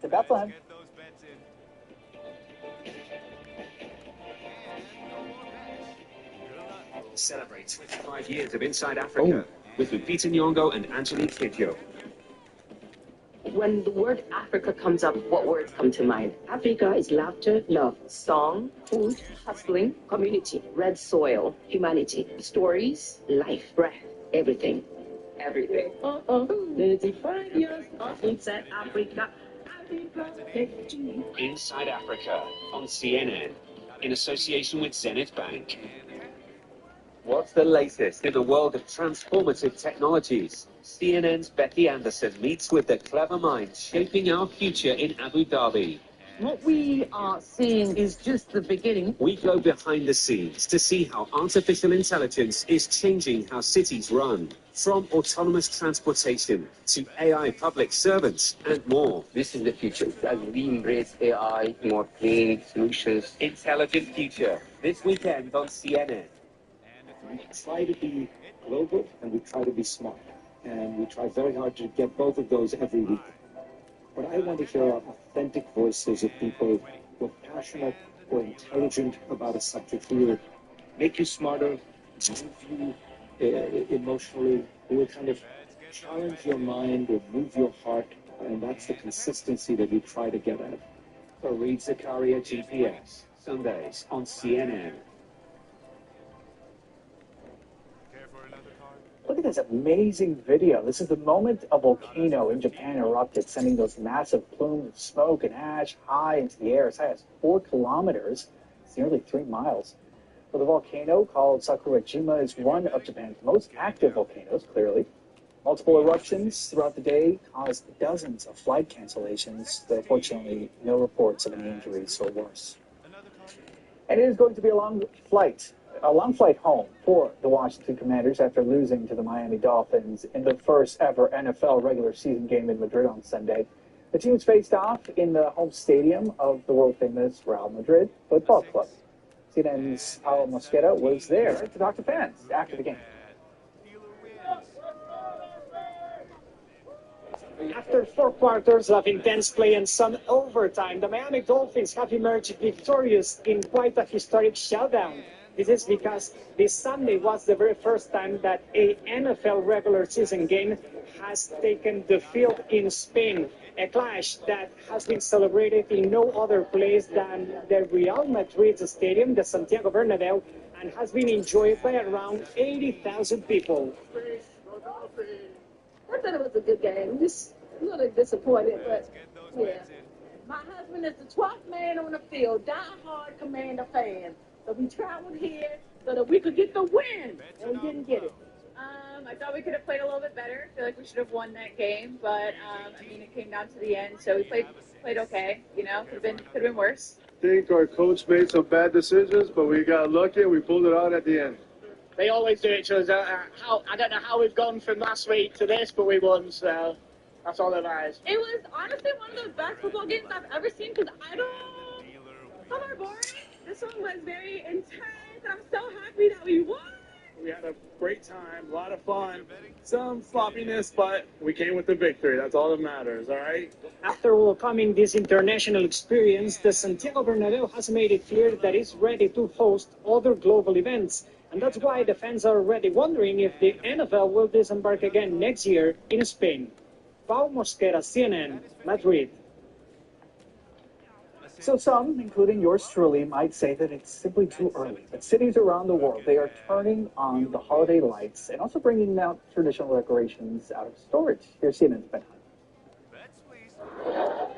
to Bethlehem. Celebrate 25 years of Inside Africa with Lupita Nyong'o and Angelique Kidjo. When the word Africa comes up, what words come to mind? Africa is laughter, love, song, food, hustling, community, red soil, humanity, stories, life, breath, everything. Everything. 35 years of Inside Africa. Inside Africa on CNN in association with Zenith Bank. What's the latest in the world of transformative technologies? CNN's Becky Anderson meets with the clever minds shaping our future in Abu Dhabi. What we are seeing is just the beginning. We go behind the scenes to see how artificial intelligence is changing how cities run, from autonomous transportation to AI public servants and more. This is the future. As we embrace AI, more clean solutions. Intelligent future, this weekend on CNN. We try to be global and we try to be smart. And we try very hard to get both of those every week. But I want to hear authentic voices of people who are passionate or intelligent about a subject who will make you smarter, move you emotionally, who will kind of challenge your mind or move your heart. And that's the consistency that we try to get at. Fareed Zakaria, GPS, Sundays on CNN. Look at this amazing video. This is the moment a volcano in Japan erupted, sending those massive plumes of smoke and ash high into the air as high as 4 kilometers. It's nearly 3 miles. Well, the volcano, called Sakurajima, is one of Japan's most active volcanoes, clearly. Multiple eruptions throughout the day caused dozens of flight cancellations, though fortunately no reports of any injuries or worse. And it is going to be a long flight home for the Washington Commanders after losing to the Miami Dolphins in the first ever NFL regular season game in Madrid on Sunday. The teams faced off in the home stadium of the world-famous Real Madrid Football Club. CNN's Paulo Mosqueda was there to talk to fans after the game. After 4 quarters of intense play and some overtime, the Miami Dolphins have emerged victorious in quite a historic showdown. This is because this Sunday was the very first time that a NFL regular season game has taken the field in Spain, a clash that has been celebrated in no other place than the Real Madrid stadium, the Santiago Bernabeu, and has been enjoyed by around 80,000 people. I thought it was a good game. Just a little disappointed, but yeah. My husband is the 12th man on the field, die-hard Commander fan. So we traveled here so that we could get the win, and we didn't get it. I thought we could have played a little bit better. I feel like we should have won that game, but it came down to the end. So we played okay. Could have been worse. I think our coach made some bad decisions, but we got lucky and we pulled it out at the end. They always do it to us. I don't know how we've gone from last week to this, but we won, so that's all that matters. It was honestly one of the best football games I've ever seen because some are boring. This one was very intense. I'm so happy that we won. We had a great time, a lot of fun, some sloppiness, but we came with the victory. That's all that matters, all right? After welcoming this international experience, the Santiago Bernabéu has made it clear that it's ready to host other global events. And that's why the fans are already wondering if the NFL will disembark again next year in Spain. Pau Mosquera, CNN, Madrid. So some, including yours truly, might say that it's simply too early. But cities around the world, they are turning on the holiday lights and also bringing out traditional decorations out of storage. Here's CNN's Ben Hunt.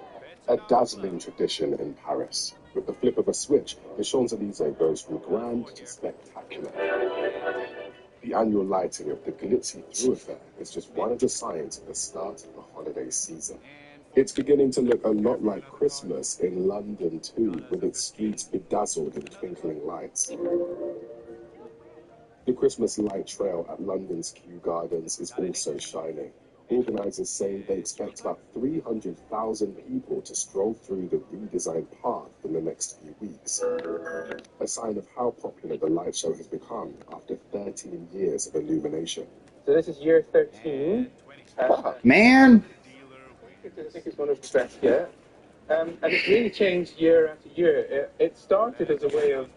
A dazzling tradition in Paris. With the flip of a switch, the Champs-Élysées goes from grand to spectacular. The annual lighting of the glitzy thoroughfare is just one of the signs of the start of the holiday season. It's beginning to look a lot like Christmas in London too, with its streets bedazzled in twinkling lights. The Christmas light trail at London's Kew Gardens is also shining. Organisers say they expect about 300,000 people to stroll through the redesigned path in the next few weeks. A sign of how popular the light show has become after 13 years of illumination. So this is year 13. Man! I think it's one of the best yet. And it's really changed year after year. It started as a way of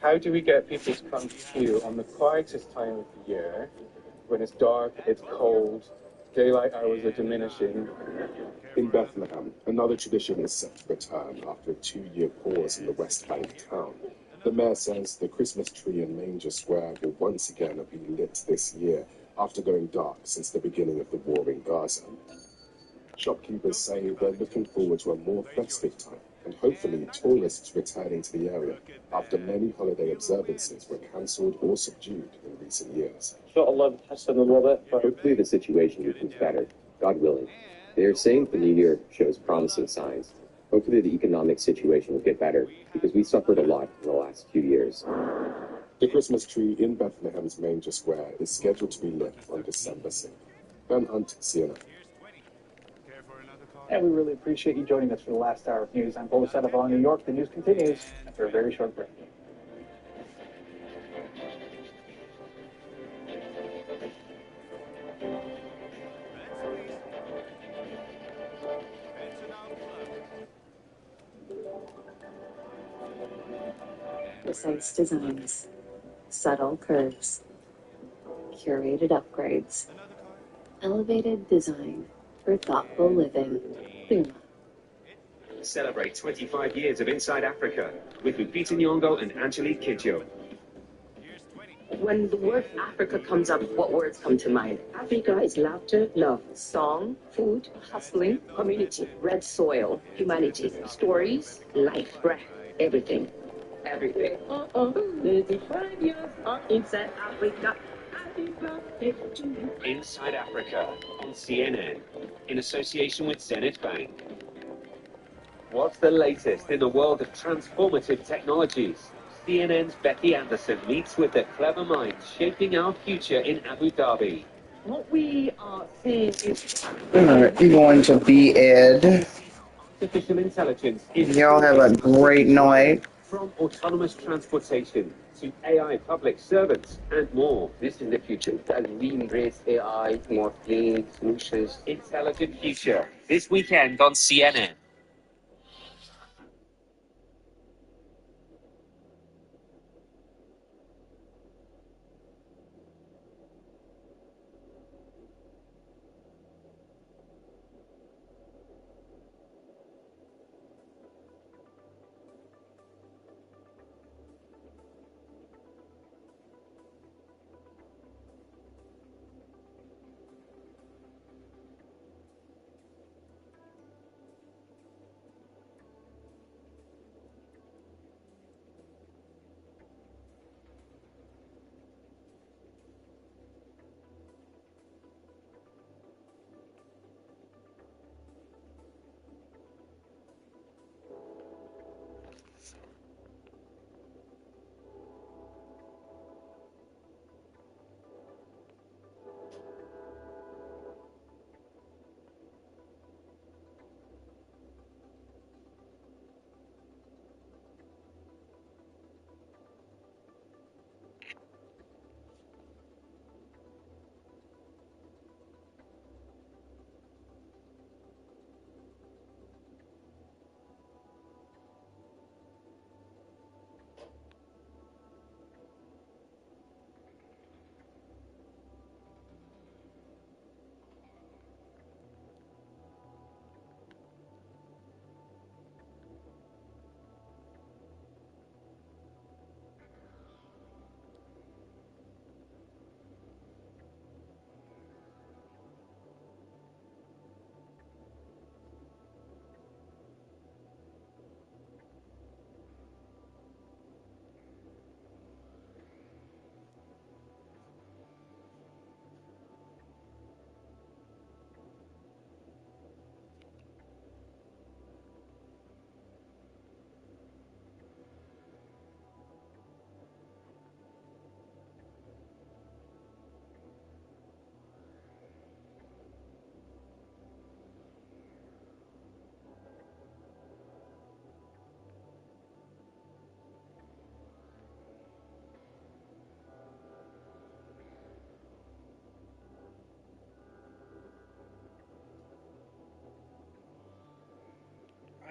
how do we get people to come to Kew on the quietest time of the year, when it's dark, it's cold, daylight hours are diminishing. In Bethlehem, another tradition is set to return after a 2-year pause in the West Bank town. The mayor says the Christmas tree in Manger Square will once again be lit this year after going dark since the beginning of the war in Gaza. Shopkeepers say they're looking forward to a more festive time and hopefully tourists returning to the area after many holiday observances were cancelled or subdued in recent years. Hopefully the situation becomes better, God willing. They are saying the new year shows promising signs. Hopefully the economic situation will get better because we suffered a lot in the last few years. The Christmas tree in Bethlehem's Manger Square is scheduled to be lit on December 6th. Ben Hunt, CNN. And we really appreciate you joining us for the last hour of news. I'm Paul Sandoval in New York. The news continues after a very short break. Precise designs, subtle curves, curated upgrades, elevated design for thoughtful living. Puma. Celebrate 25 years of Inside Africa with Lupita Nyong'o and Angelique Kidjo. When the word Africa comes up, what words come to mind? Africa is laughter, love, song, food, hustling, community, red soil, humanity, stories, life, breath, everything. Everything. 35 years of Inside Africa. Inside Africa on CNN in association with Zenith Bank. What's the latest in the world of transformative technologies? CNN's Becky Anderson meets with the clever minds shaping our future in Abu Dhabi. What we are seeing is... Alright, you're going to be Ed. Artificial intelligence. Y'all have a great night. From autonomous transportation to AI public servants and more. This is the future. As we embrace AI, more clean solutions. Intelligent future. This weekend on CNN.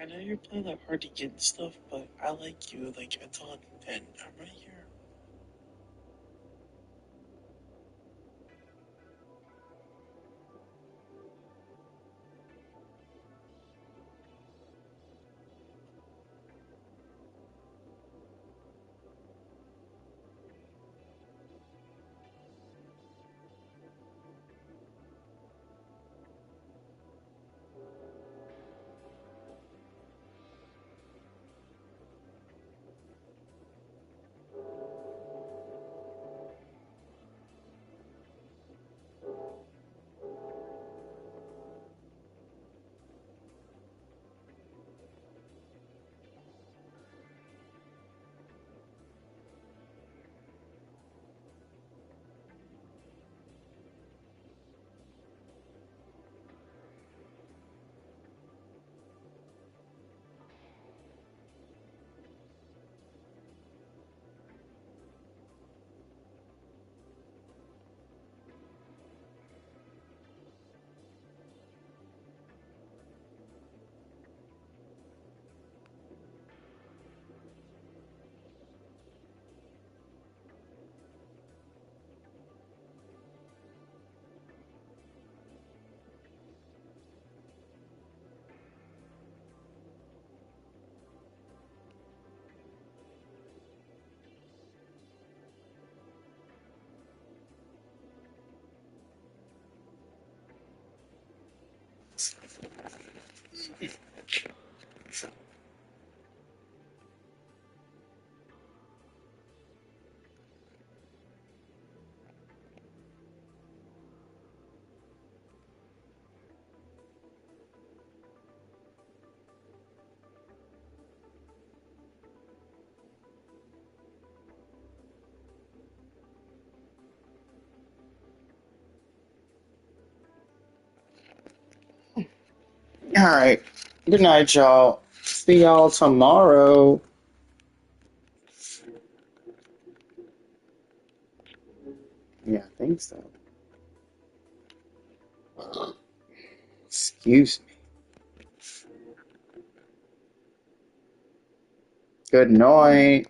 I know you're playing like hard to get and stuff, but I like you. Like it's on, and I'm right here. All right. Good night, y'all. See y'all tomorrow. Yeah, I think so. Excuse me. Good night.